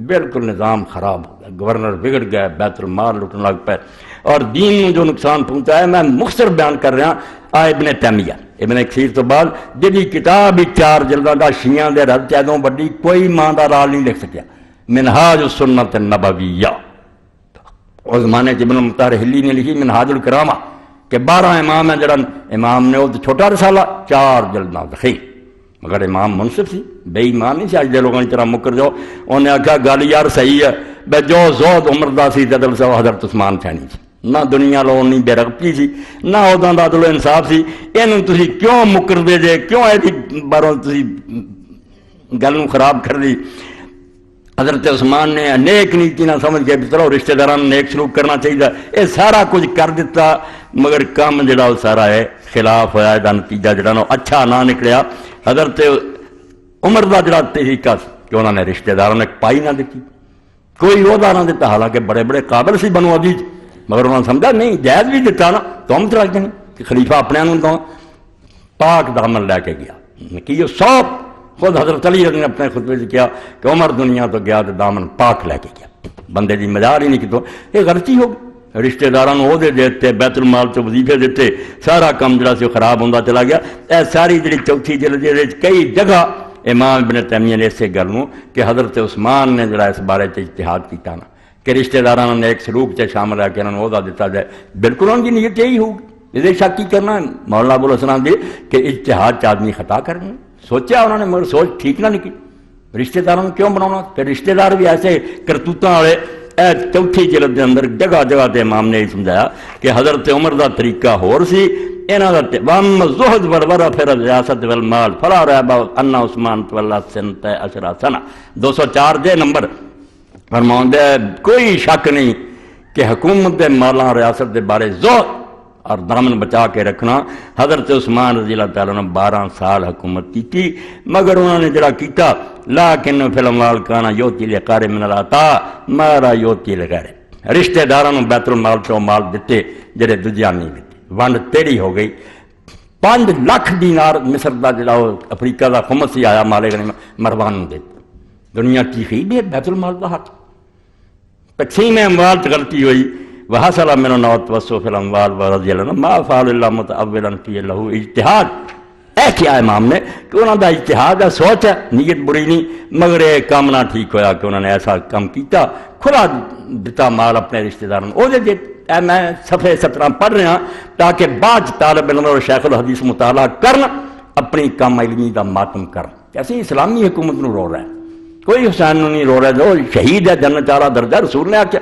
بالکل نظام خراب ہو گیا گورنر بگڑ گئے بیت المال لٹنے لگ پے اور دین میں جو نقصان پہنچا ہے میں مختصر بیان کر رہا ابن تیمیہ ابن کثیر تو بعد جی کتاب ہی 4 جلدوں کا شیعہ دے رد چادوں بڑی کوئی ماں دا رال نہیں لکھ سکیا، منہاج السنت النبویہ۔ اس زمانے ابن مطہر نے لکھی منہاج الکرامہ کہ 12 امام ہیں، جڑا امام نے وہ چھوٹا رسالہ 4 جلداں لکھی، مگر امام منصف سی، بے ایمان نہیں سی اج دے لوگوں کی طرح مکر جاؤ۔ انہیں آخیا گل یار صحیح ہے، بے جو زہد عمر دا سی عدل سا حضرت عثمان چھانی سی، نہ دنیا لو نہیں بے رغبتی سی، نہ عہدوں دا عدل و انصاف سی۔ اینوں تسی کیوں مکر دے جے، کیوں ایسی باروں تسی گل نوں خراب کر دی؟ حضرت عثمان نے نیک نیتی نہ سمجھ کے چلو رشتہ داران نیک سلوک کرنا چاہیے، یہ سارا کچھ کر دیتا، مگر کام جڑا وہ سارا ہے خلاف ہوا، یہ نتیجہ جڑا نا اچھا نہ نکلیا۔ حضرت عمر دا جڑا طریقہ کہ انہوں نے رشتہ داروں نے پائی نہ دیتی، کوئی عہدہ نہ دیتا، حالانکہ بڑے بڑے قابل سی بنو عزیز، مگر انہوں نے سمجھا نہیں جائز بھی دیتا نا تو ہم لگ جائیں کہ خلیفہ اپنے انہوں تو پاک دامن لے کے گیا کہ یہ سب خود حضرت علی نے اپنے خطبے سے کیا کہ عمر دنیا تو گیا تو دامن پاک لے کے گیا، بندے دی مزار ہی نہیں کی، تو یہ غلطی ہو گئی۔ رشتہ داروں عہدے دیتے، بیت المال سے وظیفے دیتے، سارا کام جڑا سی خراب ہوتا چلا گیا۔ اے ساری جڑی چوتھی جلد کئی جگہ امام ابن تیمیہ نے اسے گل کہ حضرت عثمان نے جڑا اس بارے اجتہاد کیتا نا کہ رشتہ داروں نے ایک سلوک سے شامل ہے کہ انہوں نے عہدہ دیتا جائے، بالکل ان کی نیت یہی ہوگی، یہ شک کی کرنا ہے مولانا ابو الحسن دی کہ اجتہاد آدمی خطا کرنا، سوچا انہوں نے مگر سوچ ٹھیک نہ نکلی، رشتہ داروں کو کیوں بنانا؟ پھر رشتہ دار بھی ایسے کرتوتاں والے۔ اے چوتھی جلد کے اندر جگہ جگہ تے امام نے یہ سمجھایا کہ حضرت عمر دا طریقہ ہور سی، انہاں دا وام زہد ورورا پھر ریاست والمال فلا ریب ان عثمان تولا سنت 10 سنہ 204 دے نمبر فرماؤندے کوئی شک نہیں کہ حکومت دے مالاں ریاست دے بارے زہد اور دامن بچا کے رکھنا۔ حضرت عثمان رضی اللہ تعالیٰ نے 12 سال حکومت کی تھی، مگر انہوں نے جڑا کیتا لیکن فی الاموال کانا یوتی لقار من العطا مارا یوتی لغیر، رشتہ داروں بیت المال تو مال دیتے جڑے دجیاں نہیں دیتے، ونڈ تیڑی ہو گئی۔ 5 لاکھ دینار مصر دا جڑا افریقہ دا خمس ہی آیا مالے غنیمت مروان دیتا، دنیا چیخی بھی بیت المال دا حق، تقسیم اموال سے غلطی ہوئی۔ وحصل من النوت وصف الاموال ورضی اللہ ما فعل اللہ متعولا فی اللہ اجتہاد۔ اے کیا امام نے کہ انہوں دا اجتہاد ہے، سوچ ہے، نیت بری نہیں، مگر ایک کام نہ ٹھیک ہویا کہ انہوں نے ایسا کام کیتا، کھلا دیتا مال اپنے رشتہ داروں او دے دیتا۔ اے میں صفحے 17 پڑھ رہا تاکہ بعد طالب علم اور شیخ الحدیث مطالعہ کرنا، اپنی کام علمی دا ماتم کرنا۔ کیسے اسلامی حکومت نو رو رہا ہے، کوئی حسین نو نہیں رو رہا، جو شہید ہے جنت والا درجہ، رسول نے آخیا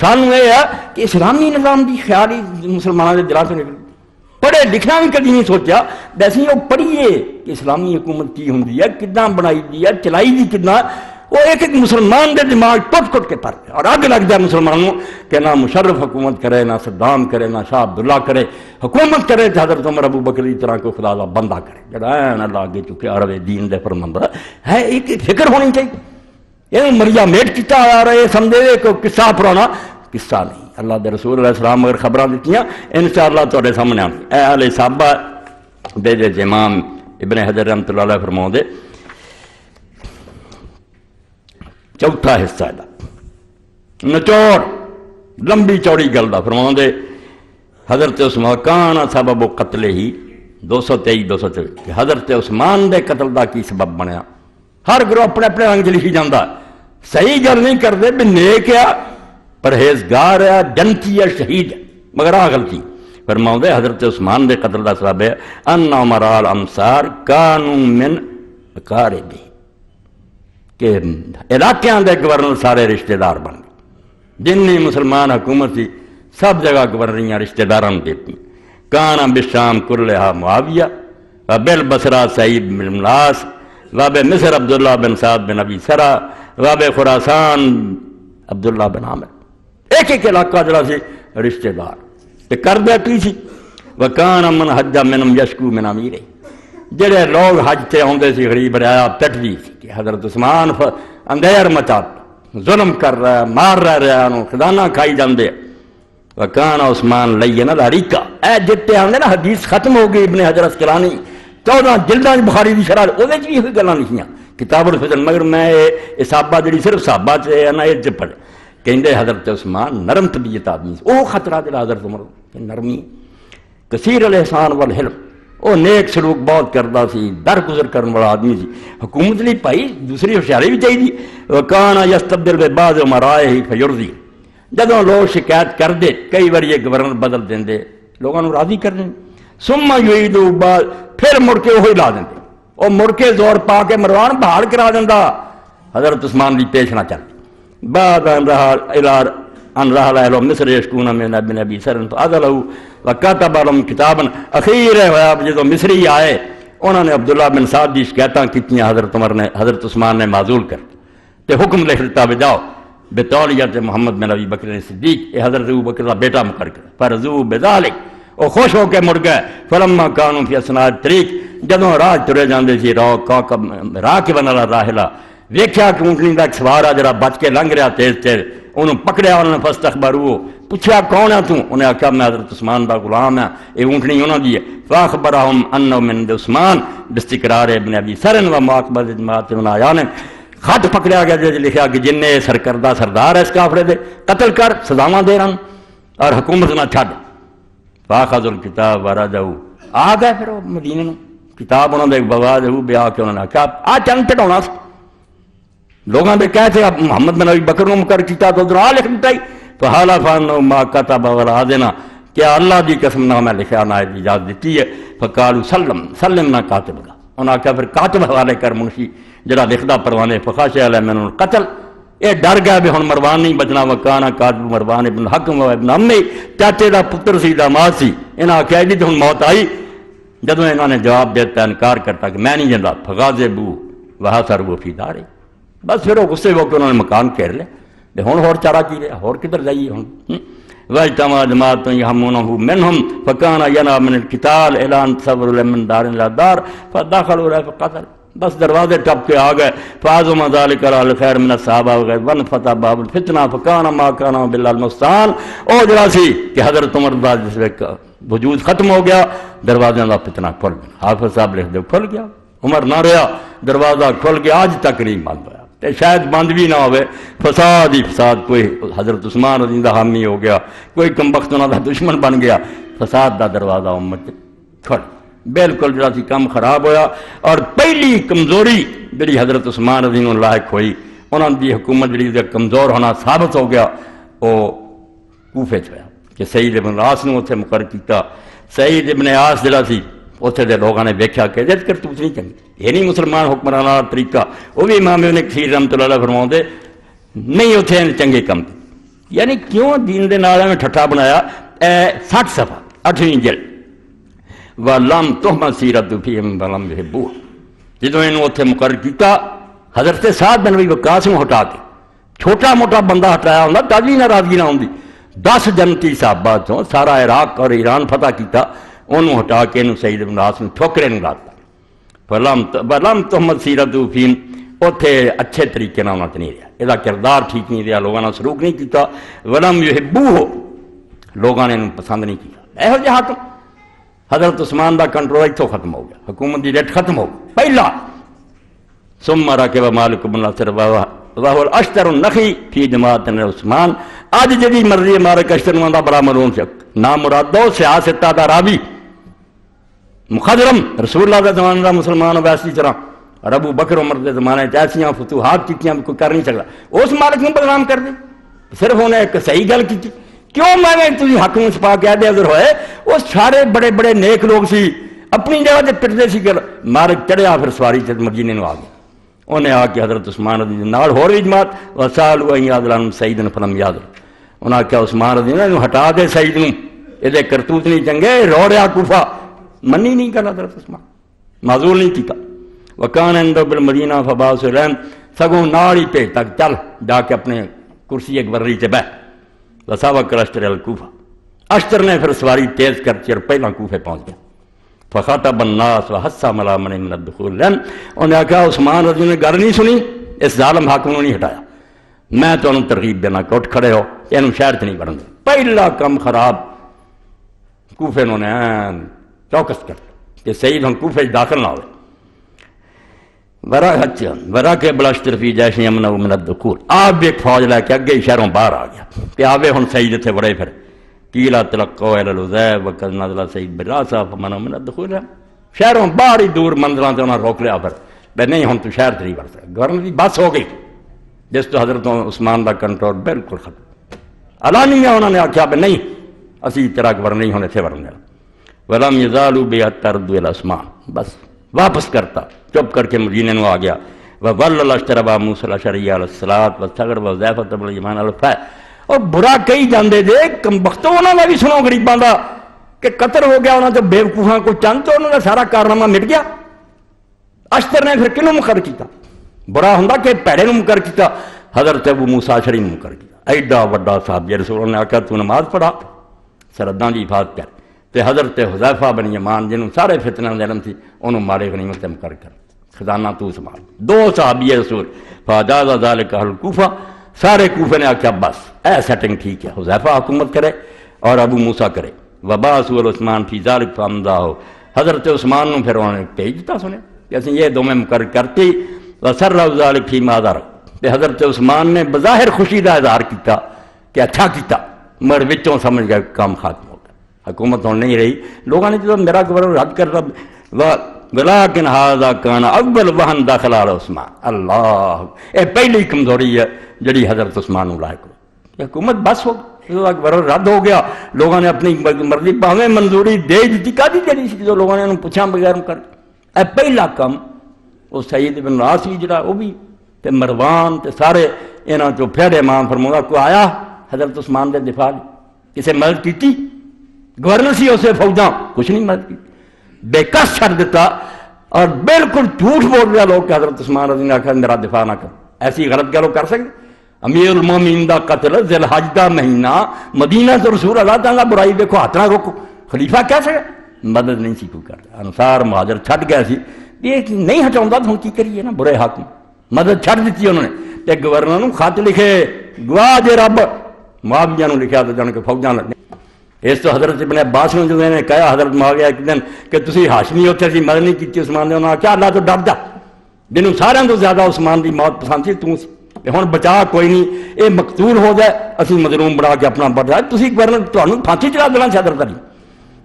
سانو یہ ہے کہ اسلامی نظام کی خیال ہی مسلمانوں کے دلوں سے نکل، پڑھے لکھنا بھی کدی نہیں سوچا، ویسے وہ پڑھیے کہ اسلامی حکومت کی ہوں ہے، کداں بنائی دی ہے، چلائی دی کداں، وہ ایک ایک مسلمان دے دماغ ٹوٹ ٹوٹ کے پر اور اگ لگتا ہے مسلمانوں کہ نہ مشرف حکومت کرے، نہ صدام کرے، نہ شاہ عبداللہ کرے، حکومت کرے تو حضرت عمر ابو بکر کی طرح کو خدا کا بندہ کرے، جڑا ہے اللہ آگے چکے عرب دین دے فرماندا ہے، ایک فکر ہونی چاہیے۔ یہ مریا میٹ کیتا آ رہا ہے، سمجھے کہ قصہ پرانا قصہ نہیں، اللہ دے رسول علیہ السلام اگر خبراں دتیاں انشاءاللہ تواڈے سامنے آن۔ اے اہل صحابہ دے جے امام ابن حجر رحمۃ اللہ علیہ فرماؤندے چوتھا حصہ دا نچوڑ لمبی چوڑی گل دا فرماؤندے حضرت عثمان کان سبب قتل ہی 223 224 کہ حضرت عثمان دے قتل دا کی سبب بنیا۔ ہر گروہ اپنے اپنے رنگ چ لکھی جاندہ، صحیح گل نہیں کرتے بھی نیک ہے، پرہیزگار ہے، جنتی ہے، شہید ہے، مگر آ غلطی فرماؤندے حضرت عثمان دے قتل دا سبب ہے ان عمر الامصار کانوا من اقاربہ کہ علاقیاں دے گورنر سارے رشتہ دار بن گئے، جنی مسلمان حکومت تھی سب جگہ گورنریاں رشتہ داراں دیتی۔ کان بالشام کلھا معاویہ وبالبصرہ سعید بن ملاس وبمصر عبداللہ بن سعد بن ابی سرا وبخراسان عبداللہ بن عامر، ایک ایک علاقہ جڑا سی رشتہ دار تے کر دیا کی سی۔ وکان من حج منم یشکو من امیر، جڑے لوگ حج تے آندے سی غریب رہا پٹدی سی کہ حضرت عثمان اندھیر مچاتا، ظلم کر رہا ہے، مار رہا ہے، خزانہ کھائی جاندے۔ وکان عثمان لین العریقہ، اے جتے آندے نا حدیث ختم ہو گئی ابن حجر اسقلانی 14 جلداں بخاری دی شرح وہ بھی یہ گلاں لکھیاں کتاب الفتن، مگر میں صحابہ جڑی صرف صحابہ سے ہے نا یہ پڑھے کہندے حضرت عثمان نرم طبیعت آدمی او خطرہ دل حضرت عمر نرمی کثیر الاحسان والحلم، وہ نیک سلوک بہت کرتا سی، درگزر کرنے والا آدمی سی۔ حکومت لی بھائی دوسری ہوشیاری بھی چاہیے، وکانا یستبدل ببعض امرائہ فیرضی، جدوں لوگ شکایت کر دے کئی بار یہ گورنر بدل دیں لوگوں کو راضی کر دیں، ثم یعیدو بعد پھر مڑ کے وہی لا دیں، وہ مڑ کے زور پا کے مروان بحال کرا دینا۔ حضرت عثمان دی پیش نہ چل بعد ان رحل اہل مصر یشکون من ابن ابی سر فاضلوا وکتب لهم کتابا، اخیر ہوا جدوں مصری آئے انہوں نے عبداللہ بن سعد دی شکایتاں کیتیاں، حضرت عثمان نے معزول کر تے حکم لکھ دیتا بجاؤ بتولیت محمد بن ابی بکر صدیق، یہ حضرت ابو بکر کا بیٹا مقرر کر فرضوا بذلک، وہ خوش ہو کے مڑ گئے۔ فلما کانوا فی اثناء الطریق، جدوں راہ ترے جاندے سی راکبا علی راحلہ، ویکھیا کہ اونٹنی دا ایک سوار آ جڑا بچ کے لنگ رہا تیز تیز، انہوں پکڑیا، انہوں نے فاستخبروہ، پوچھا کون ہے تو؟ انہیں آخیا میں حضرت عثمان دا غلام ہے، یہ اونٹنی انہوں دی ہے۔ فاخبرہم انہ من عثمان باستقرار ابن ابی سر و معاقبۃ جماعت من اعیان، خط پکڑیا گیا جس لکھا کہ جن نے سرکردہ سردار ہے اس کافرے دے قتل کر، سزاواں دے رہن اور حکومت نہ چھڈ۔ فاخذوا الکتاب ورجعوا، آ گئے پھر وہ مدینے میں، کتاب انہوں نے بواز بے آ کے انہوں نے آخیا آ چند چڑھاؤنا سی، لوگوں نے کہتے اب محمد بن ابی بکر کو مقرر کیتا تو ادھر آ لکھ دیتا ہی، فحلف انہ ما کتب ولا دینا، کیا اللہ دی قسم نہ میں لکھا نہ اجازت دیتی ہے۔ فقالوا سلم نہ کاتب کا، انہوں نے آخیا پھر کاتب حوالے کر، منشی جڑا لکھدا پروانے، فخشی علیہ من القتل، یہ ڈر گیا بھی ہن مروان نہیں بچنا، وکانا کاتب مروان ابن حکم و ابن امی، چاچے دا پتر سی داماد سی، انہاں آخیا جی ہن موت آئی، جدوں انہوں نے جواب دیتا انکار کرتا کہ میں نہیں جاندا، فغاضبوا وحاصروا فی دارہ، بس پھر وہ غصے ہو کے انہوں نے مکان گھیر لیا، ہوں اور چارہ کی رہا، اور کدھر جائیے ہوں۔ واجتمع جماعت یہمونہ منہم فکان ینأ من القتال الی ان تصوروا من دار الی دار فدخلوا علیہ فقتل، بس دروازے ٹپ کے آ گئے۔ فعظم ذلک علی الخیر من الصحابہ وغیرہ وانفتح باب الفتنہ فکان ما کان باللہ المستعان، او جڑا سی کہ حضرت عمر دا جس وقت وجود ختم ہو گیا، دروازے دا فتنہ کھل گیا، حافظ صاحب لکھ دے کھل گیا، عمر نہ رہا، دروازہ کھل گیا، آج تک نہیں بند ہوا، شاید بند بھی نہ ہوئے، فساد ہی فساد، کوئی حضرت عثمان رضی اللہ حامی ہو گیا، کوئی کمبخت انہاں دا دشمن بن گیا، فساد دا دروازہ امت کھل، بالکل جڑا سی کام خراب ہویا۔ اور پہلی کمزوری جڑی حضرت عثمان رضی اللہ لاحق ہوئی، انہاں دی حکومت جڑی کمزور ہونا ثابت ہو گیا، وہ کوفے چ ہویا کہ سعید ابن عاص نو اتنے مقرر کیتا۔ سعید ابن عاص جڑا سی اتنے دے لوگوں نے ویکھیا کہ جد کرتوت نہیں چنگی، یہ نہیں مسلمان حکمران والا طریقہ، وہ بھی امام ابن کثیر رحمۃ اللہ علیہ فرماؤندے نہیں اتنے چنگے کم، یعنی کیوں دین دے نال میں ٹھٹھا بنایا۔ 60 صفحہ 8ویں جلد، وَلَمْ تُحْمَدْ سِیرَتُ فِیہِمْ وَلَمْ یُحِبُّوهُ، جدوں انہوں اتنے مقرر کیتا، حضرت سعد بن ابی وقاص کو ہٹا کے چھوٹا موٹا بندہ ہٹایا ہوندا تاجی ناراضگی نہ ہوندی، 10 جنتی صحابہ چوں سارا عراق اور ایران فتح کیتا، انہوں ہٹا کے انہوں سعید بن عاص ٹھوکرے نہیں لاتا۔ وَلَمْ تُحْمَدْ سِیرَتُ فِیہِمْ، اتنے اچھے طریقے نہ انہوں نہیں رہا، یہ کردار ٹھیک نہیں رہا، لوگوں نے سلوک نہیں کیتا۔ وَلَمْ یُحِبُّوهُ، لوگوں نے انہوں پسند نہیں کیا، یہو جہاں حاکم۔ حضرت عثمان دا کنٹرول اتوں ختم ہو گیا، حکومت دی ریٹ ختم ہو گئی پہلا۔ ثم رکب مالک بن ناصر وهو الاشتر النخی فی جماعت عثمان، اج جدی مرضی مالک اشتر دا بڑا مرون شخص، نام مرادو سیاست دا راوی مخضرم، رسول اللہ کے زمانے دا مسلمان ویسی طرح، اور ابو بکر عمر کے زمانے ایسیاں فتوحات کیتیاں کوئی کر نہیں سکتا، اس مالک نے بدنام کر دے، صرف انہیں ایک صحیح گل کی، کیوں میں تھی حق میں چھپا کے دے ادھر ہوئے، وہ سارے بڑے بڑے نیک لوگ سی، اپنی جگہ سے پٹتے سی کہ مالک چڑھیا پھر سواری سے مدینے نو آ گیا، انہیں آ کے حضرت عثمان رضی اللہ عنہ اور بھی جماعت وسالوا ان یاد لهم سعید فلم یاد، انہوں نے کہا عثمان رضی اللہ عنہ ہٹا دے سعید نو، یہ کرتوت نہیں چنگے، روڑیا کوفہ، منی نہیں کرنا حضرت عثمان، معذور نہیں کیتا۔ وکان عنده بالمدینہ فبعث الیہم، سگوں نال ہی پہ تک چل جا کے اپنے کرسی ایک بری سے بیٹھ، وسابق الاشتر الکوفہ، اشتر نے پھر سواری تیز کر چر پہلا کوفے پہنچ گیا۔ فخاطب الناس وحث علی من من الدخول لن، انہوں نے کہا عثمان رضی اللہ عنہ نے گل نہیں سنی، اس ظالم حاکم نے نہیں ہٹایا، میں تو انہوں ترغیب دینا کہ اٹھ کھڑے ہو، انہوں شہر سے نہیں بڑھن دے، پہلا کم خراب کوفے انہوں نے چوکس کرتا کہ سعید ہم کوفے داخل نہ ہوئے۔ ورا کے بلاشتر فی جیش یمنع من الدخول، آپ بھی ایک فوج لے کے اگے شہروں باہر آ گیا کہ آوے ہن سعید تھے بڑے پھر کیلا تلقوا الی العذاب وقد نزل سعید براسا فمنع من الدخول، شہروں باہر ہی دور منزلوں سے انہوں نے روک لیا پھر بھائی نہیں ہوں تو شہر نہیں بڑھ سکتا گورنر کی بس ہو گئی جس تو حضرت عثمان کا کنٹرول بالکل ختم علانیہ انہوں نے آخیا بھی نہیں اسی تیرا گورنر نہیں ہونے تھے ورن ولم یزالوا بیعترضوا الی عثمان بس واپس کرتا چپ کر کے مدینے نو آ گیا وَوَلَّ اشْتَرَبَا مُوسَى الْأَشْعَرِيَّ عَلَى الصَّلَاةِ وَاسْتَغْفَرَ وَحُذَيْفَةَ بْنُ الْيَمَانِ عَلَى الْفَاءِ اور برا کئی جاندے دے کم بختوں انہوں نے بھی سنو غریباں دا کہ قتل ہو گیا انہوں نے بیوقوفاں کو چند تو انہوں نے سارا کارنامہ مٹ گیا اشتر نے پھر کنوں مقرر کیتا برا ہوندا کہ پیڑے نو مقرر کیتا حضرت ابو موسیٰ اشعری نو مقرر کیتا ایڈا وڈا صحابی رسول نے آخیا تو نماز پڑھا سرحداں دی حفاظت کر تے حضرت حذیفہ بن یمان جنوں سارے فتنہ دے علم سی انہوں مال غنیمت مقرر کر خزانہ تو سنبھال دو صحابی رسول فاجاز ذالک اہل کوفہ سارے کوفے نے آخیا بس اے سیٹنگ ٹھیک ہے حذیفہ حکومت کرے اور ابو موسیٰ کرے وبعثوا عثمان فی ذالک فامضاہ حضرت عثمان نو پھر انہوں نے بھیج دیتا سنے کہ اسیں یہ دو میں مقرر کرتی وسر ذالک فی ما ذر تے حضرت عثمان نے بظاہر خوشی کا اظہار کیتا کہ اچھا کیتا مگر وچوں سمجھ گیا کام ختم ہو گیا حکومت ہوں نہیں رہی لوگوں نے جو میرا گورنر رد کر ولیکن ھذا کان اول وہن داخل علی عثمان اللہ اے پہلی کمزوری ہے جڑی حضرت عثمان نو لاحق ہوئی حکومت بس ہو گورنر رد ہو گیا لوگوں نے اپنی مرضی پاویں منظوری دے دیتی کدی جڑی سی جو لوگوں نے انہوں پوچھا بغیر کر اے پہلا کم وہ سعید بن العاص بھی جڑا وہ بھی تے مروان تے سارے انہاں چوں پھر امام فرمایا کوئی آیا حضرت عثمان دے دفاع کسے مدد کیتی گورنر سی اسے فوجاں کچھ نہیں مدد کی بے کس چھڑ دیتا اور بالکل جھوٹ بول رہا لوگ کہ حضرت عثمان رضی اللہ عنہ میرا دفاع نہ کر ایسی غلط گلو کر سکتے امیر المومنین دا قتل ذی الحج دا مہینہ مدینہ تو رسول اللہ تعالیٰ برائی دیکھو ہاتھ نہ روکو خلیفہ کہہ سکے مدد نہیں سی کوئی کرتا انصار مہاجر چھٹ گیا سی یہ نہیں ہٹاؤں تو ہوں کی کریے نا برے حاکم مدد چھٹ دیتی انہوں نے تے گورنر نو خط لکھے گواہ دے رب معاویہ نو لکھیا تو جان کے فوجاں لگنے اس تو حضرت ابن عباس نے جو نے کہا حضرت معاویہ ایک دن کہ تسی ہاشمی ہوتے سی مدد نہیں کیتی عثمان نے انہوں نے کہا اللہ تو ڈر جا جنوں سارے تو زیادہ عثمان دی موت پسند سی تو ہن بچا کوئی نہیں اے مقتول ہو جائے اسی مظلوم بنا کے اپنا بڑھ جائے تسی گورنر تانوں پھانسی چڑھا دینا صدر تاری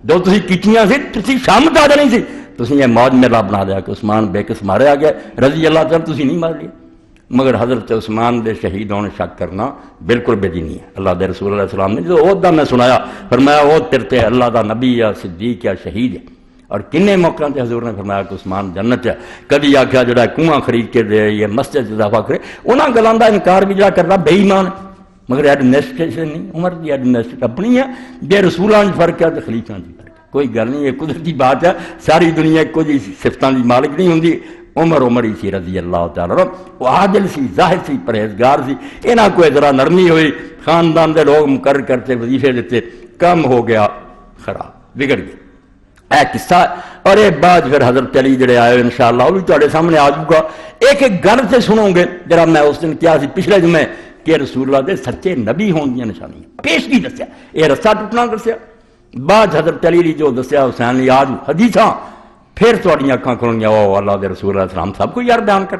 جو تسی کیتیاں سی تسی شامت آ جانی سی تسی یہ موج میلا بنا دیا کہ عثمان بے کس مارے آ گیا رضی اللہ تعالیٰ تسی نہیں مار لیا مگر حضرت عثمان دے شہید ہونے شک کرنا بالکل بے دینی ہے اللہ دے رسول اللہ علیہ السلام نے جو عہدہ میں سنایا فرمایا وہ ترتے اللہ دا نبی یا صدیق یا شہید ہے اور کنے موقع تے حضور نے فرمایا کہ عثمان جنت ہے کدی آخیا جڑا کنواں خرید کے دے یہ مسجد اضافہ کرے انہاں گلاں دا انکار بھی جڑا کرنا بے ایمان ہے مگر ایڈمنسٹریشن نہیں عمر دی ایڈمنسٹریشن اپنی ہے جے رسولاں وچ فرق ہے تے خلیفاں وچ فرق ہے کوئی گل نہیں یہ قدرتی بات ہے ساری دنیا کو جی صفتاں دی مالک نہیں ہوندی عمر ہی سی رضی اللہ تعالیٰ وہ عادل سی ظاہر سی پرہیزگار سی انہاں کو ذرا نرمی ہوئی خاندان دے لوگ مقرر کرتے وظیفے دیتے کم ہو گیا خراب بگڑ گیا اے قصہ اور ایک بعد پھر حضرت علی جڑے آئے انشاءاللہ وہ بھی تہاڈے سامنے آ جاؤ گا ایک ایک گل سے سنو گے جرا میں اس دن کیا سی پچھلے جمعے کہ رسول اللہ دے سچے نبی ہون دیاں نشانیاں پیش کی دسیا یہ رسہ ٹوٹنا دسیا بعد حضرت علی جو دسیا حسین علی آج حدیثاں پھر تھوڑی اکھاں کھلنگیاں وہ اللہ دے رسول اللہ السلام سب کو یار بیان کر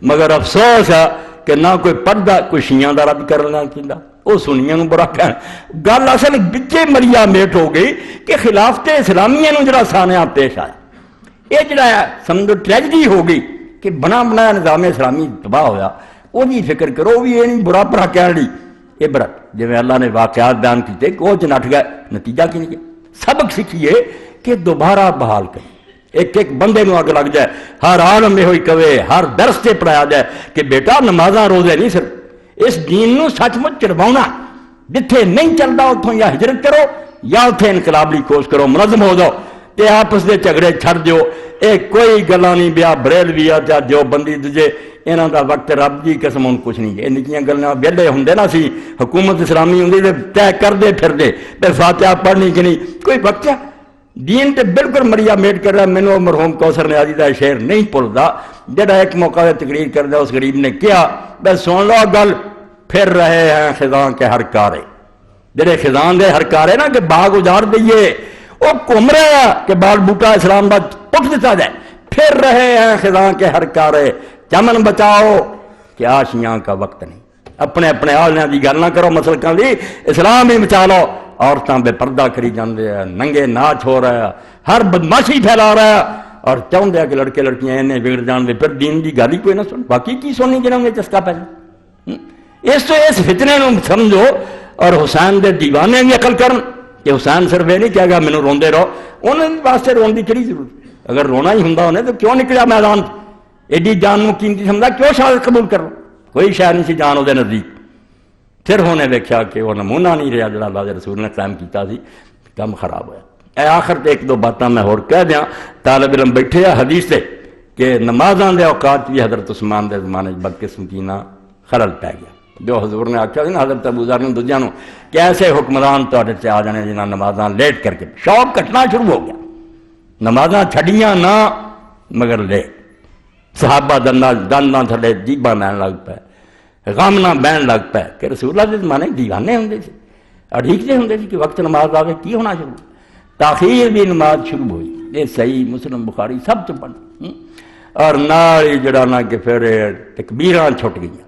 مگر افسوس ہے کہ نہ کوئی پڑھدا کوئی شیعہ دا رد کرنا چاہتا وہ سنیاں نو برا کہنا گل اصل بچے مریا میٹ ہو گئی کہ خلافت اسلامیہ نو جڑا سانیہ پیش آیا یہ جڑا سمجھو ٹریجڈی ہو گئی کہ بنا بنایا نظام اسلامی تباہ ہویا وہ بھی فکر کرو وہ بھی یہ نہیں برا برا کہہ رہی یہ برا جی اللہ نے واقعات بیان کیتے کہ وہ نٹ گئے نتیجہ کی نہیں گیا سبق سیکھیے کہ دوبارہ بحال کریں ایک ایک بندے نو اگ لگ جائے ہر عالم میں ہوئی کہے ہر درس سے پڑھایا جائے کہ بیٹا نمازاں روزے نہیں صرف اس دین نو سچ مچ چڑھواؤنا جتھے نہیں چلتا اتوں یا ہجرت کرو یا اتنے انقلاب لی کوشش کرو منظم ہو جاؤ تے آپس دے جھگڑے چھڑ دیو اے کوئی گلاں نہیں بیا بریلوی آ جا دیو بندی دجے انہاں دا وقت رب دی قسم ہن کچھ نہیں اے نکیاں گلاں ویلے ہوندے نا سی حکومت اسلامی ہوندی تے طے کر دے پھر دے تے فاتحہ پڑھنی کہ نہیں کوئی وقت ہے دین تے بالکل مریا میٹ کر رہا ہے مینوں مرحوم کوثر نیازی دا شعر نہیں بھولدا جڑا ایک موقع تے تقریر کردا اس غریب نے کیا بس سن لو گل پھر رہے ہیں خزاں کے ہر کارے جڑے خزاں دے ہر کارے نا کہ باغ اجاڑ دئیے وہ گھوم رہے ہیں کہ بال بوٹا اسلام آباد پٹ دیتا جائے پھر رہے ہیں خزاں کے ہر کارے چمن بچاؤ کہ آشیاں کا وقت نہیں اپنے اپنے آلیاں دی گل نہ کرو مسلکاں دی اسلام ہی بچا لو عورتاں بے پردہ کری جاندے ہیں ننگے ناچ ہو رہا ہے ہر بدماشی پھیلا رہا ہے اور چاہتے ہیں کہ لڑکے لڑکیاں انہیں بگڑ جان دے، پھر دین کی گل ہی کوئی نہ سن، باقی کی سننی جنہوں نے چسکا پہ اس تو اس فتنے کو سمجھو۔ اور حسین دے دیوانے بھی عقل کرن کہ حسین صرف یہ نہیں کہے گا مینوں روندے رہو، انہوں واسطے رون کی کہڑی ضرورت؟ اگر رونا ہی ہوں انہیں تو کیوں نکلیا میدان؟ ایڈی جان کو قیمتی سمجھا کیوں شہادت قبول کر لو؟ کوئی شاید نہیں سی جان وہ نزدیک۔ پھر انہیں ویکیا کہ وہ نمونہ نہیں رہا جڑا اللہ کے رسول نے قائم کیتا سی، کم خراب ہوا۔ اے آخر تے ایک دو باتاں میں اور کہہ دیاں، طالب علم بیٹھے ہیں حدیث سے کہ نمازاں دے اوقات بھی حضرت عثمان دے زمانے بدقسمتی نہ خلل پی گیا۔ جو حضور نے آخیا نا حضرت ابو ذر نے دوجیاں نوں کہ ایسے حکمران تہاڈے تے آ جانے جنہاں نمازاں لیٹ کر کے، شوق کٹنا شروع ہو گیا، نمازاں چھڈیاں نہ مگر لیٹ، صحابہ دنداں تھلے جیباں بہن لگ پے، غم نہ بہن لگ پے کہ رسول اللہ دے زمانے دیوانے ہوندے سی، اڑھیکتے ہوندے سی کہ وقت نماز آوے کی ہونا شروع، تاخیر بھی نماز شروع ہوئی۔ یہ صحیح مسلم بخاری سب تو پڑھ، اور نال ہی جڑا نا کہ پھر تکبیراں چھٹ گئیاں۔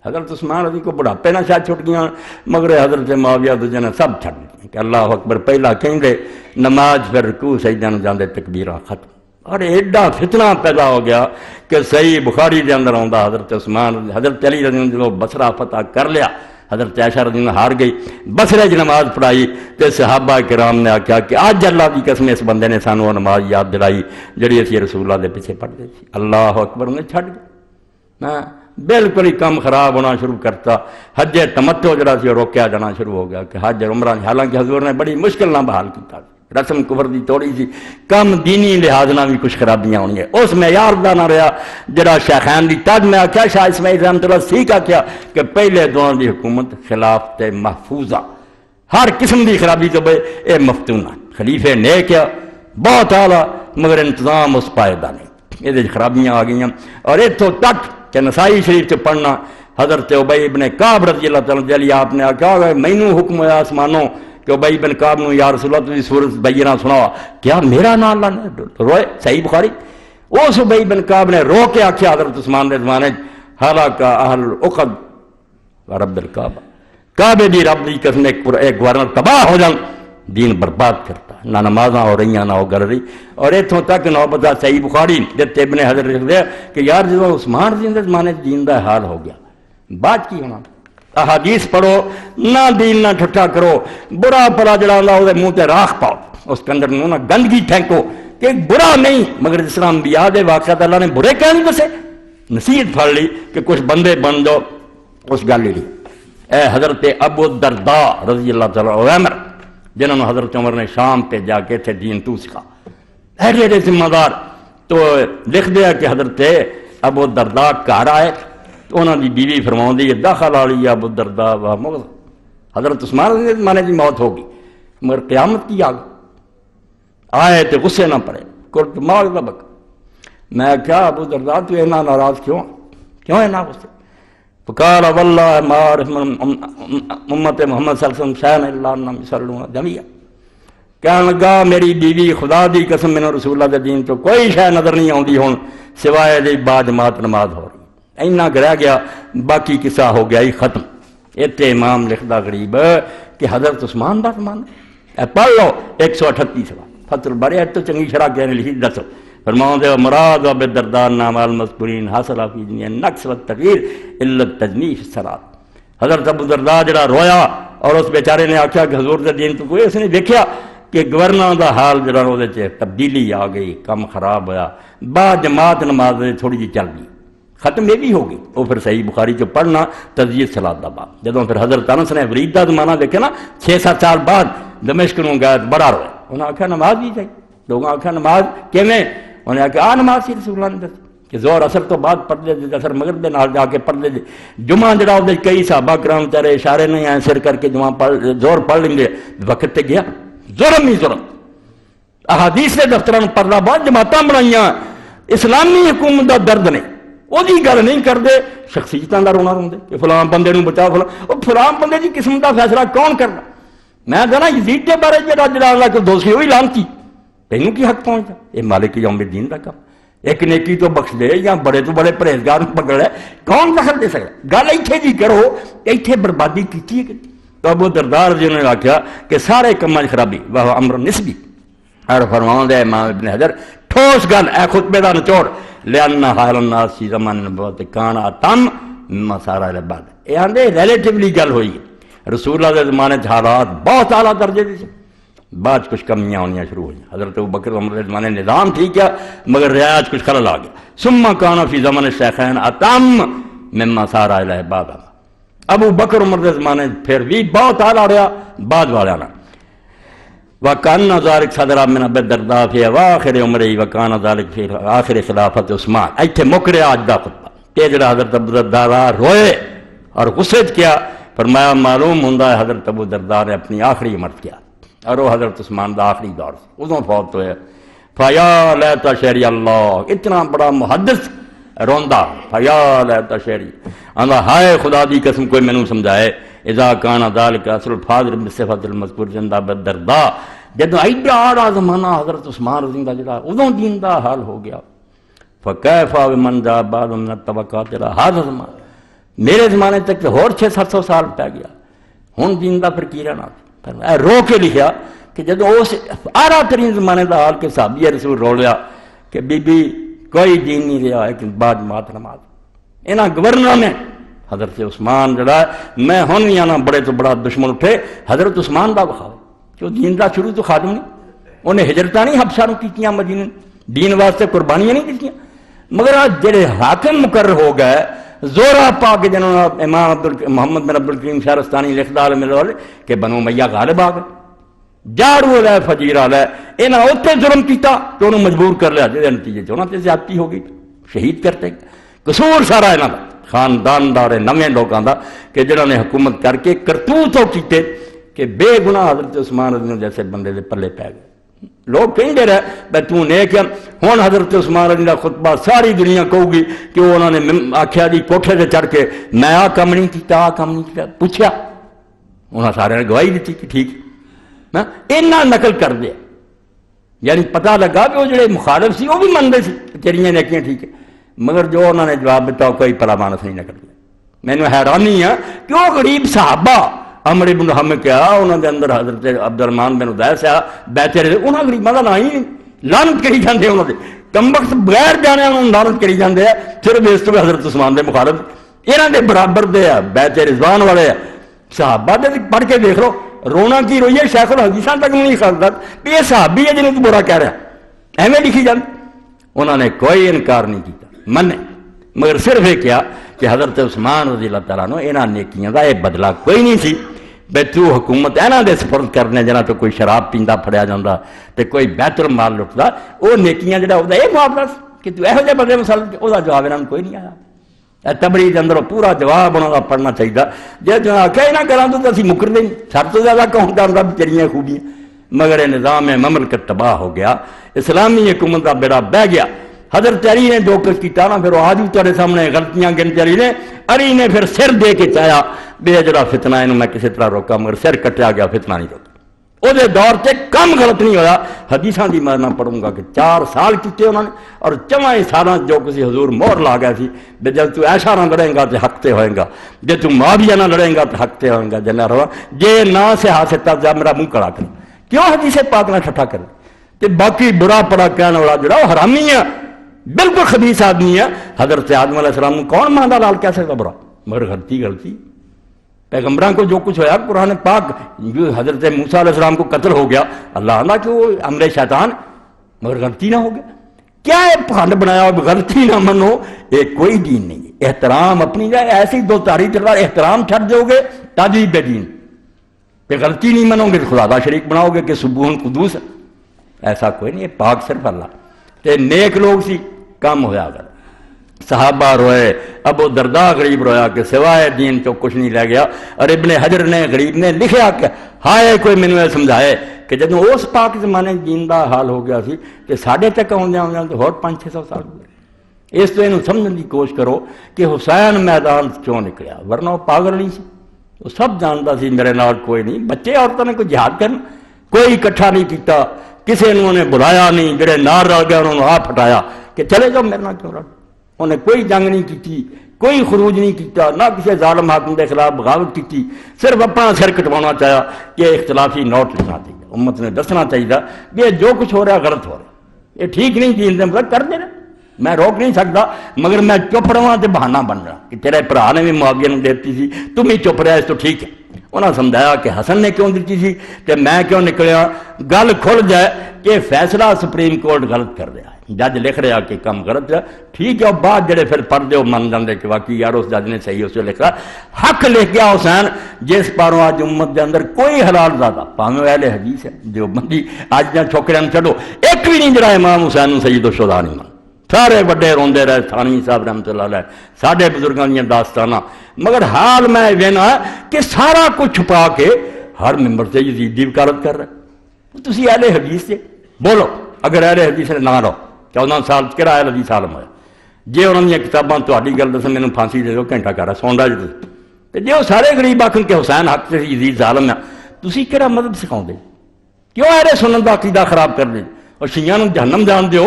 حضرت عثمان رضی کو بڑھاپے نہ شاید چھٹ گیا، مگر حضرت معاویہ دوجے نے سب چھٹ دی کہ اللہ اکبر پہلا کہیں گے نماز، پھر رکوع سجدہ نوں جاندے تکبیراں ختم۔ اور ایڈا فتنہ پیدا ہو گیا کہ صحیح بخاری دے اندر آندا حضرت عثمان حضرت علی رضی اللہ عنہ بصرہ فتح کر لیا، حضرت عائشہ رضی اللہ عنہ ہار گئی، بصرے کی نماز پڑھائی تے صحابہ کرام نے آخیا کہ آج اللہ کی قسم اس بندے نے سانوں نماز یاد دلائی جڑی اسی رسول اللہ دے پیچھے پڑھتے تھے۔ اللہ اکبر انہیں چھڈ گئے، بالکل ہی کم خراب ہونا شروع کرتا۔ حج تمتع جڑا سی روکیا جانا شروع ہو گیا کہ حج عمرہ، حالانکہ حضور نے بڑی مشکل نہ بحال کیتا، رسم کفر دی توڑی سی، کم دینی لحاظ نہ بھی کچھ خرابیاں ہونی ہے، اس معیار دا نہ رہا جڑا شیخین دی تد میں آخیا شاہ اسماعیل رحمۃ اللہ سیکھ آخیا کہ پہلے دور دی حکومت خلاف تے محفوظہ، ہر قسم دی خرابی تو بے اے مفتونہ، خلیفے نیک ہے بہت اعلیٰ مگر انتظام اس پائیدہ نہیں، یہ خرابیاں آ گئیاں۔ اور اتوں تک کہ نسائی شریف سے پڑھنا حضرت ابی بن کعب رضی اللہ تعالیٰ عنہ آپ نے آخیا مینوں حکم ہوا آسمانوں کہ ابی بن کعب نو یا رسول اللہ تسی سورۃ بینہ سناؤ، کیا میرا نام لانا روئے؟ صحیح بخاری۔ اس ابی بن کعب نے رو کے آخیا حضرت عثمان دے زمانے ہلاک اہل العقد رب الکعبہ، کعبے دی رب دی قسم ایک گورنر تباہ ہو جان، دین برباد کرتا، نہ نمازاں ہو رہی نہ وہ گل رہی۔ اور اتوں تک نوبت صحیح بخاری جتے ابن حضر لکھتے کہ یار جب عثمان رضی اللہ زمانے دین دا حال ہو گیا، بات کی ہونا؟ احادیث پڑھو، نہ دین نہ ٹھٹا کرو، برا پلا جڑا اللہ وہ منہ تے راکھ پاؤ، اس کے اندر نہ گندگی پھینکو کہ برا نہیں، مگر جس طرح انبیاء دے واقعات اللہ نے برے کہہ نہیں دسے، نصیحت پھڑ لی کہ کچھ بندے بن دو، اس گل ہی اے حضرت ابو الدرداء رضی اللہ تعالیٰ عمر جنہوں نے حضرت عمر نے شام پہ جا کے تھے دین تو سکھا، ایڈے ایڈے ذمہ دار، تو لکھ دیا کہ حضرت ابو الدرداء گھر آئے تو انہوں دی بیوی فرماؤں دی داخل آلی ابو الدرداء و حضرت عثمان رضی اللہ عنہ کی موت ہوگی مگر قیامت کی آگ آئے تو غصے نہ پڑے قرط مال لبک۔ میں کیا ابو الدرداء تو اینا ناراض کیوں اینا غصے؟ فقال واللہ ما عرف امت محمد صلی اللہ علیہ وسلم شیئا الا انہم یصلون جميعا، کہنے لگا میری بیوی خدا دی قسم میں رسول اللہ دے دین تو کوئی شے نظر نہیں آتی ہوں سوائے دی با جماعت نماز ہو رہی، اینا رہ گیا باقی قصہ ہو گیا ہی ختم۔ اتنے امام لکھدا غریب کہ حضرت عثمان دا زمانہ پڑھ لو 138 صفحہ فتح الباری تو چنگی شرح کہنے لکھی دسو فرماؤں دے مراد ابو الدرداء نام المذکورین حاصل فی دنیا نقص و تغییر الا التجنیف الصلاۃ۔ حضرت ابو الدرداء جڑا رویا اور اس بیچارے نے آخیا کہ حضور دے دین تو کوئی، اس نے دیکھا کہ گورنر دا حال جڑا وہ تبدیلی آ گئی، کم خراب ہویا، با جماعت نماز تھوڑی جی چل گئی، ختم یہ بھی ہوگی۔ وہ پھر صحیح بخاری جو پڑھنا تزیید صلاۃ دا باب، جدوں پھر حضرت انس نے ورید دا زمانہ دیکھا نا 6-7 سال بعد دمشق نوں گئے بڑا رویا، انہاں آخیا نماز بھی چاہیے، لوگوں آخیا نماز کیویں؟ انہیں آخیا آ نماز سی رسول اللہ نے دسی کہ زور اثر تو بعد پڑھ دے دے، اثر مغرب دے نال جا کے پڑھ دے دے، جمعہ جڑا وہ کئی صحابہ کرام چارے اشارے نہیں آئے سر کر کے جمعہ پڑھ زور پڑھ لیں گے، وقت تے گیا ظلم ہی ظلم۔ احادیث کے دفتروں پڑھنا بہت جماعتاں بنائیاں، اسلامی حکومت دا درد نہیں، وہ گل نہیں کرتے، شخصیتوں کا رونا روندے کہ فلاں بندے نوں بچا، فلاں بندے کی قسم کا فیصلہ کون کرنا؟ میں کہنا یزید کے بارے جڑا اللہ کو دوست وہی لانتی، تینوں کی حق پہنچا؟ یہ مالک یوم الدین کا کام، ایک نیکی تو بخش دے یا بڑے تو بڑے پرہیزگار پکڑ لے، کون دخل دے سکتا؟ گل ایتھے جی کرو، ایتھے بربادی کی ہے۔ تو ابو الدرداء جی نے آخیا کہ سارے کماں خرابی وہ امر نسبی، اور فرماؤں دے امام ابن حجر ٹھوس گل اے خطبے دا نچوڑ لأن حال الناس فی زمان نبوت کان اتم مما سارا الی بعد. یہ آندے ریلیٹیولی گل ہوئی ہے. رسول اللہ دے زمانے چ حالات بہت اعلیٰ درجے دی سی، بعد کچھ کمیاں ہونیاں شروع ہوئی. حضرت ابوبکر عمر کے زمانے نظام ٹھیک ہے مگر رعایت کچھ خلل آ گیا. ثم کان فی زمن الشیخین اتم مما سارا الی بعد. ابو بکر عمر کے زمانے پھر بھی بہت اعلیٰ رہا بعد والے نا. وَكَانَ ذَلِكَ صَدْرًا مِنْ أَبِي الدَّرْدَاءِ فِي أَوَاخِرِ عُمْرِهِ وَكَانَ ذَلِكَ فِي آخِرِ خِلَافَةِ عثمان. ایتھے مک رہا اج دا خطبہ کہ جڑا حضرت ابو الدرداء روئے اور غصے کیا. فرمایا معلوم ہوندا ہے حضرت ابو الدرداء نے اپنی آخری عمر کیا اور وہ حضرت عثمان دا آخری دور سے ادوں فوت ہوئے. فَيَا لَيْتَ شِعْرِيَ اللَّهُ، اتنا بڑا محدث روندا. فَيَا لَيْتَ شِعْرِي، آندا ہائے خدا دی قسم کوئی مینوں سمجھائے. اذا كان ذلك اصل الفاضل بصفت المذکور عند ابی الدرداء، جدوں ایڈا آڑا زمانہ حضرت عثمان رضی اللہ جڑا ادوں دین دا حال ہو گیا. فکیف بمن جاء بعد من الطبقات الى هذا الزمان، میرے زمانے تک تو اور 600-700 سال پہ گیا، ہن دین دا پھر کی رہنا. اے رو کے لکھیا کہ جدوں اس آڑا ترین زمانے دا حال کہ صحابی رسول رو لیا کہ بی بی کوئی دین نہیں رہا لیکن بعد مات نماز. انہاں گورنر نے حضرت عثمان جڑا میں ہن نہیں آنا بڑے تو بڑا دشمن اٹھے حضرت عثمان دا بخاؤ جو دین دا شروع تو خادم نہیں. انہیں ہجرتاں نہیں حبشہ نو کیتیاں مدینے دین واسطے قربانیاں نہیں دتیاں. مگر آج جڑے حاکم مقرر ہو گئے زورا پا کے جنہوں نے امام محمد بن عبد الکریم شہرستانی لکھدا عالم کہ بنو امیہ غالب آ گئے جاڑو لے فجیرہ لے انہاں اوتے ظلم کیتا تو انہوں مجبور کر لیا جے نتیجے چ انہاں تے زیادتی ہو گئی شہید کرتے. قصور سارا انہاں دا خاندان دار نویں لوگوں دا کہ جنہوں نے حکومت کر کے کرتوت ہو کیتے کہ بے گناہ حضرت عثمان رضی اللہ جیسے بندے دے پلے پہ گئے. لوگ کہیں رہے بھائی تو نیک ہے. ہوں حضرت عثمان رضی اللہ خطبہ ساری دنیا کہو گی کہ انہوں نے آخیا جی کوٹھے سے چڑھ کے میں آ کام نہیں کیتا آ کام نہیں کیتا. پوچھا انہوں سارے نے گواہی دیتی کہ ٹھیک اینا نقل کر دیا. یعنی پتہ لگا کہ وہ جڑے مخالف سی وہ بھی منتے سی تیریاں نیکیاں ٹھیک ہے مگر جو انہوں نے جواب دیتا کوئی پلا مانس نہیں نکل گیا. میں نے حیرانی ہے کہ وہ غریب صحابہ عمر بن حم کیا انہوں نے اندر حضرت عبد الرحمن بن عدیس آ بیٹھے رہے انہوں نے غریباں کا نام ہی لعنت کری جاندے انہوں نے کمبخت بغیر جانے انہوں نے لعنت کری جاندے ہیں. صرف اس تو حضرت عثمان دے مخالف انہوں نے برابر دے بیت رضوان والے صحابہ دے پڑھ کے دیکھ لو رونا کی روئیے شیخ الحدیثاں تک نہیں خالدہ کہ یہ صحابی ہے جنہیں تو برا کہہ رہا ہے ایویں لکھی جاندے. انہوں نے کوئی انکار نہیں کیتا من مگر صرف یہ کیا کہ حضرت عثمان رضی اللہ تعالیٰ نے انہاں نیکیاں دا یہ بدلہ کوئی نہیں سی بے تو حکومت انہاں دے سپرد کرنے جنہاں تو کوئی شراب پیندا پھڑیا جاندا تے کوئی بیت المال لٹدا وہ نیکیاں جڑا ہوتا یہ معاملہ کہ تو یہو جہے بندے مسل وہ جواب انہاں کوئی نہیں آیا. تبری کے اندر پورا جواب انہوں کا پڑھنا چاہیے. جی جو آخیا نہ کراں تو اسی مکرتے نہیں سب تو زیادہ کون کرتا بچریاں خوبیاں مگر یہ نظام مملکت تباہ ہو گیا اسلامی حکومت کا بیڑا بہ گیا. حضرت علی نے جو کچھ کیا نا پھر وہ آج بھی تیرے سامنے غلطیاں گنتے علی نے پھر سر دے کے چاہیا بے جڑا فتنہ ہے میں کسی طرح روکا مگر سر کٹیا گیا فتنہ نہیں روکا. وہ دور سے کم غلط نہیں ہوا. حدیثاں دی میں پڑھوں گا کہ 4 سال کیتے انہوں نے اور 4 سالاں جو کسی حضور مہر لا گیا سی بے جب تو ایشا نہ لڑیں گا تو حق تے ہوئے گا جب تو معاویہ نہ لڑیں گا تو حق تے ہوئے گا جنہ رہا جے نہ سے حاصل جا میرا منہ کڑا کر کیوں حدیث پاک نہ ٹھٹھا کر تے باقی برا پڑا کہنے والا جڑا وہ حرامی ہے بالکل خبیث آدمی ہے. حضرت آدم علیہ السلام کون ماندہ لال کہہ سکتا برا مگر غلطی پیغمبران کو جو کچھ ہوا قرآن پاک حضرت موسیٰ علیہ السلام کو قتل ہو گیا اللہ نہ کہ وہ امر شیطان مگر غلطی نہ ہو گیا. کیا ہے پھانڈ بنایا غلطی نہ منو یہ کوئی دین نہیں ہے. احترام اپنی جائے ایسی دو تاریخ کردار احترام چھٹ دو گے تاجی بے دین پہ غلطی نہیں منو گے خدا دا شریک بناؤ گے کہ سبحان قدوس ایسا کوئی نہیں ہے. پاک صرف اللہ تے نیک لوگ سی کام ہویا اگر صحابہ روئے ابو درداء غریب رویا کہ سوائے دین تو کچھ نہیں رہ گیا. اور ابن حجر نے غریب نے لکھیا کہ ہائے کوئی مینوں یہ سمجھائے کہ جدوں اس پاک زمانے دین دا حال ہو گیا سی کہ ساڈے تک آؤندیاں تو ہور 500-600 سال گزرے. اس تو اینوں سمجھن دی کوشش کرو کہ حسین میدان کیوں نکلیا ورنہ وہ پاگل نہیں سی. وہ سب جانتا سی میرے نال کوئی نہیں بچے عورتوں نے کوئی جہاد کرنا کوئی اکٹھا نہیں کیتا کسی نے انہیں بلایا نہیں جڑے نار رل گئے انہوں نے آپ ہٹایا کہ چلے جاؤ میرے نال کیوں رل. انہیں کوئی جنگ نہیں کی کوئی خروج نہیں کیتا نہ کسی ظالم حاکم کے خلاف بغاوت کی صرف اپنا سر کٹوانا چاہیا کہ اختلافی نوٹ لکھنا چاہیے امت نے دسنا چاہیے کہ جو کچھ ہو رہا غلط ہو رہا یہ ٹھیک نہیں دین دے مطلب کر دینا، میں روک نہیں سکتا، مگر میں چپ رہا تے بہانہ بن رہا کہ تیرے بھرا نے بھی معاویہ نے دیتی سی، تم ہی چپ رہا اس تو ٹھیک ہے۔ انہوں نے سمجھایا کہ حسن نے کیوں دیتی سی تے میں کیوں نکلیا، گل کھل جائے کہ فیصلہ سپریم کورٹ غلط کر رہا ہے، جج لکھ رہا کہ کم غلط ہے، ٹھیک ہے، بعد جڑے پھر پڑھتے ہو من جاندے کہ واقعی یار اس جج نے صحیح اس سے لکھا، حق لکھ گیا حسین جس پاروں آج امت دے اندر کوئی حلال زیادہ پاویں اہل حدیث ہے جو بندی آج جہاں چھوکرے چھڈو ایک بھی نہیں جڑا امام حسین سید الشہداء نہیں من، سارے بڑے روندے رہے، تھانوی صاحب رحمۃ اللہ علیہ، ساڈے بزرگاں دیاں داستاناں، مگر حال میں وینا کہ سارا کچھ چھپا کے ہر ممبر سے یزید دی وکالت کر رہا ہے۔ تسی اہل حدیث سے بولو، اگر اہل حدیث نے نہ رہو 14 سال کہڑا اہل حدیث عالم ہویا، جے انہاں دیاں کتاباں تہاڈی گل دسن مینوں پھانسی دے دو گھنٹہ کر سون رہا جی، تے جے وہ سارے غریب آکھن کہ حسین حق سے یزید ظالم ہے، تسی کہڑا مذہب سکھاؤندے، کیوں اہل سنت دا عقیدہ خراب کر دے اور شیعاں نوں جہنم جان دیو،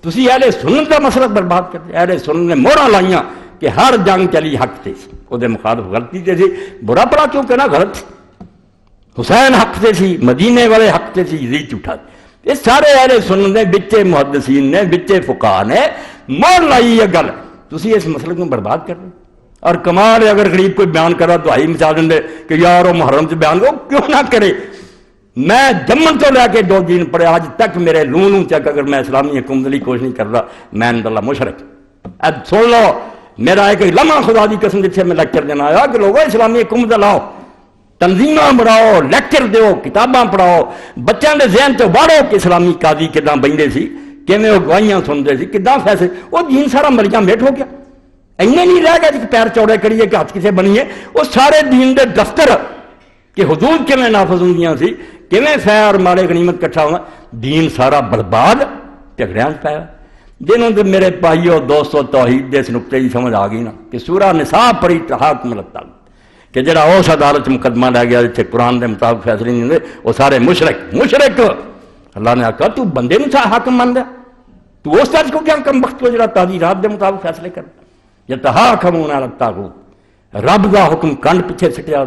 تسی اہل سنت دا مسلک برباد کر دے۔ اہل سنت نے موہراں لائیاں کہ ہر جنگ چلی حق تے سی، وہ دے مخالف غلطی تے سی، برا پڑا کیوں کہنا غلط سی، حسین حق تے سی، مدینے والے حق تے سی، یزید جھوٹا سی۔ یہ سارے اہل سنت نے بچے محدثین نے بچے فقہاء نے مور لائی یہ گل، تسی اس مسلک کو برباد کر دے۔ اور کمال ہے اگر غریب کوئی بیان کرا تو آئی مچا دیں کہ یار وہ محرم سے بیان وہ کیوں نہ کرے، میں جمن تو لے کے 2 دن پڑے آج تک میرے لوں تک اگر میں اسلامی حکومت لی کوشش نہیں کرتا میں اللہ مشرک۔ اب سن لو میرا ایک لمحہ خدا دی قسم جتنے میں لیکچر دینا آیا کہ لوگوں اسلامی حکومت لاؤ، تنظیماں بڑھاؤ، لیکچر دیو، کتاباں پڑھاؤ، بچوں کے ذہن تو واڑو کہ اسلامی قاضی کداں بہندے سی، کیویں وہ گواہیاں سنتے سی، کداں فیصلے، وہ دین سارا مریاں میٹ ہو گیا، اینے نہیں رہ گیا کہ پیر چوڑے کریے کہ ہاتھ کسے بنیے، وہ سارے دین دے دفتر کہ حدود کیویں نافذ ہوندیاں سی، کیویں فیر مارے غنیمت کٹھا ہونا، دین سارا برباد جھگڑیاں پایا۔ جنہوں نے میرے بھائیو دوستو توحید دے اس نقطے کی سمجھ آ گئی نا کہ سورہ نساء پڑھی حاکم الطاغوت کہ جڑا اس عدالت مقدمہ لے گیا جتنے قرآن دے مطابق فیصلے نہیں ہوندے وہ سارے مشرک۔ اللہ نے آخا تو بندے نوں حاکم مان دیا، تو اس طرح کو کیا کم وقت کو جڑا تعزیرات دے مطابق فیصلے کر یتحاکمون علی الطاغوت، رب دا حکم کنڈ پیچھے سٹیا۔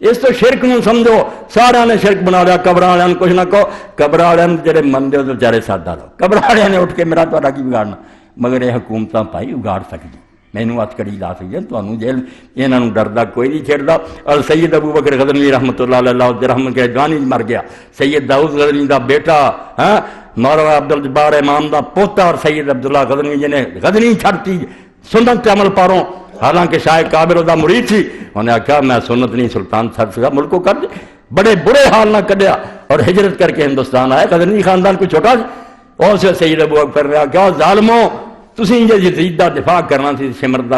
اس تو شرک نوں سمجھو سارا نے شرک بنا لیا، قبر والوں کچھ نہ کہو، قبر والوں جڑے منتے ہو تو بیچارے سادہ لو، قبر والوں نے اٹھ کے میرا تہاڈا کی بگاڑنا، مگر یہ حکومتاں پائی اگاڑ سکتی، مینوں ہتھ کڑی لا سکتی، تمہوں جیل انہاں نوں ڈردا کوئی نہیں چھڑدا۔ اور سید ابو بکر غزنوی رحمۃ اللہ علیہ رحمت کے گانی مر گیا، سید داؤد غزنوی دا بیٹا مولانا عبد الجبار امام دا پوتا اور سید عبداللہ غزنوی جنہیں غزنی چھڑتی سنت تے عمل پاروں، حالانکہ شاید کابر دا مرید سی، انہیں آخیا میں سنت نہیں سلطان چھڑ سکا، ملک کو کر دے، بڑے برے حال نہ کڈیا اور ہجرت کر کے ہندوستان آئے۔ غزنوی خاندان کوئی چھوٹا سی، اور سے سید ابو بکر نے آخیا ظالمو تسی جے یزید دا دفاع کرنا سی، سمر دا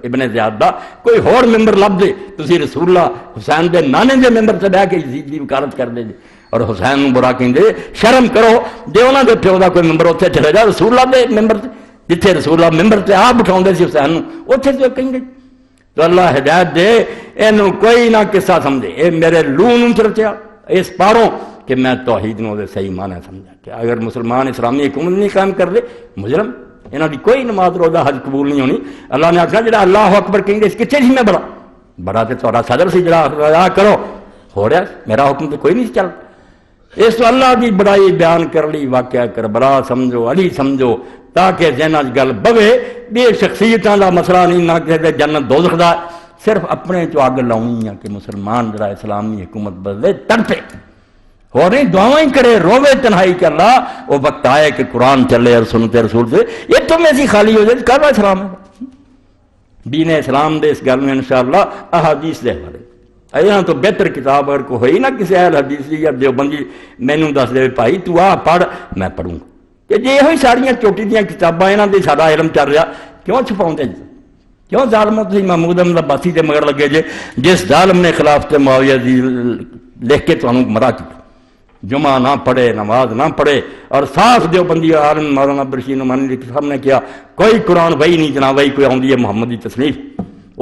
ابن زیاد دا کوئی ہور ممبر لب دے، تسی رسول اللہ حسین دے نانے دے ممبر سے بہ کے یزید دی وکالت کر دے اور حسین نوں برا کہندے، شرم کرو جے انہاں دے پیو دا کوئی ممبر اوتھے چلے جا رسول اللہ دے ممبر تے، جتھے رسول اللہ ممبر تے آپ بٹھاؤندے سی حسین نوں اوتھے جو کہیں گے۔ تو اللہ ہدایت دے، اینوں کوئی نہ قصہ سمجھے، اے میرے لوں نوں چرچیا اس پاروں کہ میں توحید نوں دے صحیح معنی سمجھا کہ اگر مسلمان اسلامی حکومت نہیں قائم کر دے مجرم، انہاں دی کوئی نماز روزہ حج قبول نہیں ہونی۔ اللہ نے آخیا جڑا اللہ اکبر کہیں گے اس کچھے سی میں بڑا تے تہاڈا صدر سی جڑا ادا کرو، ہو رہا میرا حکم تو کوئی نہیں چل۔ اس تو اللہ دی بڑائی بیان کر لی، واقعہ کربلا سمجھو، علی سمجھو، تاکہ ذہناں وچ گل بوے بھی شخصیتاں دا مسئلہ نہیں، نہ کسی دے جنت دوزخ دا، صرف اپنے چو اگ لاؤنی ہے کہ مسلمان جڑا اسلامی حکومت بدلے تڑپے اور نہیں دعائیں ہی کرے، روے تنہائی کہ اللہ وہ وقت آئے کہ قرآن چلے اور سنت رسول سے یہ تم ایسی خالی ہو جائے کہا اسلام ہے دین اسلام دے۔ اس گل میں انشاءاللہ احادیث دے حوالے اینا تو بہتر کتاب اگر کو ہوئی نا کسی اہل حدیث یا دیوبندی مینوں دس دے بھائی تو آ پڑھ میں پڑھوں گا کہ جے ہوئی ساریاں چوٹی دیاں کتاباں انہاں دے سارا علم چل رہا کیوں چھپاؤندے جی؟ کیوں ظالموں تسی محمود احمد عباسی دے مگر لگے جے جس ظالم نے خلافت معاویہ دی لکھ کے تانوں گمراہ کیتا، جمعہ نہ پڑھے، نماز نہ پڑھے، اور صاف دیوبندی عالم مولانا عبدالرشید نعمانی کے سامنے کیا کوئی قرآن وہی نہیں جناب وہی کوئی آندی ہے محمدی تصنیف،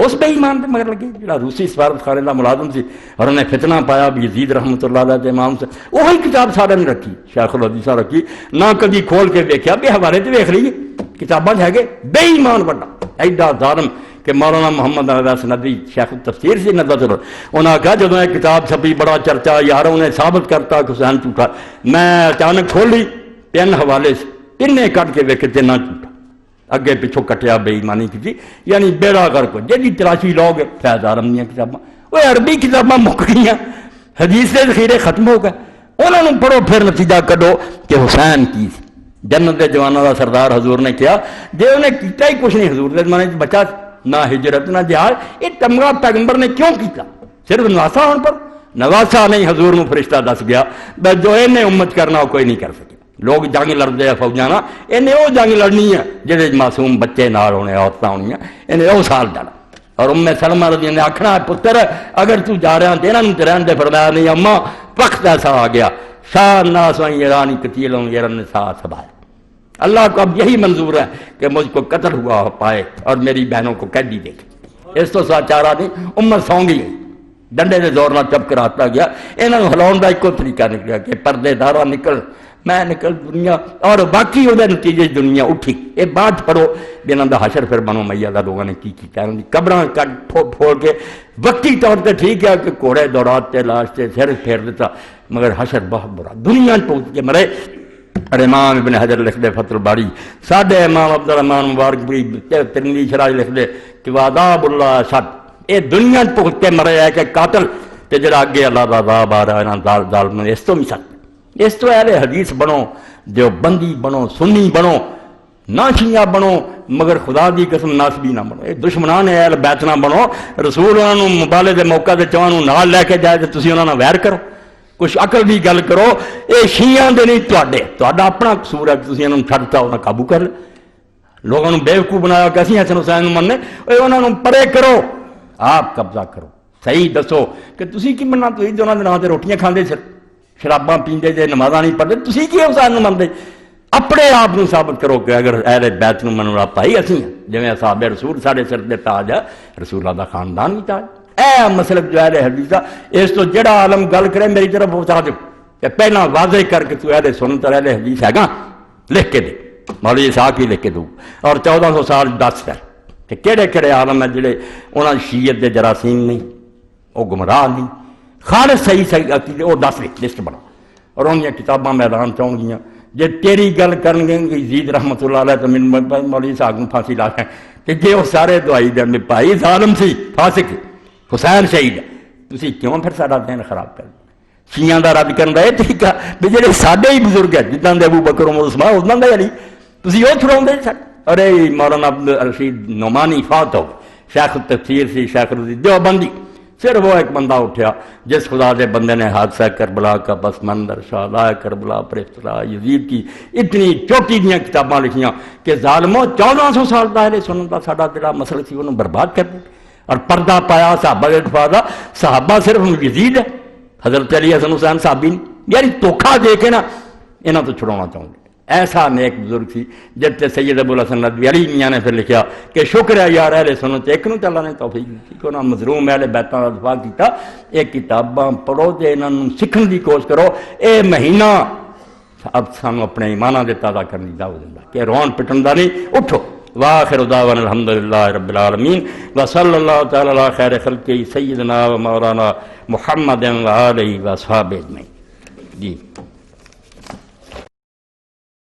اس بے ایمان دے مگر لگے جڑا روسی سفارت خانے دا ملازم سی اور انہیں فتنہ پایا بھی یزید رحمۃ اللہ علیہ تے امام سے وہی کتاب سارے نے رکھی، شیخ الحدیثہ رکھی، نہ کبھی کھول کے دیکھا بھی حوالے تے دیکھ لیے کتاباں ہے گے بے ایمان بڑا ایڈا ظالم کہ مولانا محمد اویس ندوی شیخ التفسیر سے ندوۃ ال انہوں نے کہا جب یہ کتاب چھپی بڑا چرچا یار انہیں ثابت کرتا کہ حسین جھوٹا، میں اچانک کھول لی 3 حوالے سے تینے کٹ کے ویکھے تے نہ جھوٹا اگے پچھوں کٹیا بے ایمانی کی یعنی بیڑا کر کو جی تلاشی لو گے فیض عالم دیا کتاباں وہ عربی کتاباں مک گئی حدیث کے ذخیرے ختم ہو گئے انہوں نے پڑھو پھر نتیجہ کڈو کہ حسین کی جنت دے جوانوں کا سردار حضور نے کیا جی انہیں کیتا ہی کچھ نہیں حضور دے زمانے بچہ نہ ہجرت نہ جہاد یہ تمغہ پیغمبر نے کیوں کیتا صرف نواسا ہونے پر نواسا نہیں حضور نو فرشتہ دس گیا بس جو انہیں امت کرنا وہ کوئی نہیں کر سکے لوگ جنگ لڑتے ہیں فوجاں نا انہیں وہ جنگ لڑنی ہے جہے معصوم بچے نال ہونے عورتیں ہونی انہیں وہ سال ڈالا اور ام سلمہ رضی اللہ نے آخنا پتر اگر تو جا رہا تو انہوں نے رہن دے فرمایا نہیں اماں وقت ایسا آ گیا شاہ الناس و ایرانی قتیل یرن نساء سبائے اللہ کو اب یہی منظور ہے کہ مجھ کو قتل ہوا پائے اور میری بہنوں کو قیدی دیکھے اس تو سا چارہ نہیں امت سو گئی ڈنڈے کے زور نہ چپ کراتا گیا انہوں نے ہلاؤن کا ایک طریقہ نکلیا کہ پردے دارا نکل میں نکل دنیا اور باقی وہ نتیجے دنیا اٹھی یہ بات پڑھو جنہوں کا حشر پھر بنو میاں کا لوگوں نے کی کیا انہوں نے قبراں کٹ پھوڑ کے وقتی طور پہ ٹھیک ہے کہ گھوڑے دوڑاتے لاش سے سر پھیر دیتا مگر حشر بہت برا دنیا پہنچ کے مرے اور امام ابن حجر لکھ دے فتح الباری ساڈے امام عبدالرحمن مبارک بھی ترمذی شرح لکھ دے کہ وعذاب اللہ شد یہ دنیا پہنچ کے مرے ہے کہ قاتل تے جڑا اگے اللہ دا عذاب آ رہا ہے نا ظالم اس تو بھی سخت اس تو اہل حدیث بنو دیوبندی بنو سنی بنو نہ شیعہ بنو مگر خدا دی قسم ناسبی نہ بنو یہ دشمنان اہل بیت نہ بنو رسول انہوں نے مبالے دے موقع دے چوانوں نال لے کے جائے تو تسی انہوں نے ویر کرو کچھ عقل دی گل کرو یہ شیعہ دے نہیں تہاڈا اپنا قصور ہے کہ تسی انہوں نے چھڈتا انہاں قابو کر لے لوگوں نے بیوقوف بنایا کہ اسی حسن حسین مننے انہوں نے پرے کرو آپ قبضہ کرو صحیح دسو کہ تسی کی مننا تسی تے انہاں دے نام تے روٹیاں کھاندے شراباں پیندے جے نمازاں نہیں پڑھتے تسی کی حسین نو منتے اپنے آپ نو ثابت کرو کہ اگر اہل بیت نو منن والا بھائی اسی ہیں جویں اصحاب رسول ساڈے سر دے تاج ہے رسول اللہ دا خاندان بھی تاج اے مسلک جو اہل حدیث دا اس تو جڑا عالم گل کرے میری طرف پہنچا دو کہ پہلا واضح کر کے تو اہل سنت اور اہل حدیث ہے گا لکھ کے دے مولوی اسحاق ہی لکھ کے دو اور 1400 سال دس کر کہ کہڑے کہڑے عالم ہیں جڑے انہاں شیعت دے جراثیم نہیں وہ گمراہ نہیں خالص صحیح عقیدے وہ 10 لسٹ بنا اور ان کتاباں میدان چاؤں گیاں جے تیری گل کرن گے کہ یزید رحمت اللہ علیہ تو مولوی صاحب کو پھانسی لا ہے کہ جے وہ سارے دعائی دے میں بھائی ظالم سی فاسق حسین شہید ہے تسی کیوں پھر ساڈا دین خراب کر شیعہ دا رد کرن دا یہ طریقہ بھی جڑے ساڈے ہی بزرگ ہیں جداں دے ابو بکر عمر عثمان اوداں دے علی تسی وہ چھڑاؤندے ارے مولانا عبد الرشید نعمانی فات ہو شیخ التفسیر سی شیخ رضی دیوبندی صرف وہ ایک بندہ اٹھیا جس خدا دے بندے نے حادثہ کربلا کا پس منظر شہدائے کربلا پر افتراء یزید کی اتنی چوٹی دیاں کتاباں لکھیاں کہ ظالموں 1400 سال دا اہل سنت دا ساڈا جڑا مسلک سی انہوں برباد کر دیا اور پردہ پایا صحابہ کے اتفاق صحابہ صرف یزید ہے حضرت علی حسن حسین صحابی نہیں یعنی دھوکھا دے کے نا انہاں تو چھڑانا چاہوں گے ایسا نیک بزرگ سی جب تے سید ابو الحسن ندوی علی میاں نے پھر لکھیا کہ شکر ہے یار اہل سنت ایک نو تے اللہ نے توفیق دی کہ انہاں مظلوم اہل بیتاں دا دفاع کیتا یہ کتاباں پڑھو تے انہاں نوں سیکھن دی کوشش کرو اے مہینہ اب سانو اپنے ایماناں دے تازہ کرنے دی دعوت دیندا کہ رون پٹن دا نہیں اٹھو واخر دعوانا الحمدللہ رب العالمین وصلی اللہ تعالی علی خیر خلقہ سیدنا و مولانا محمد و آلہ و اصحابہ اجمعین جی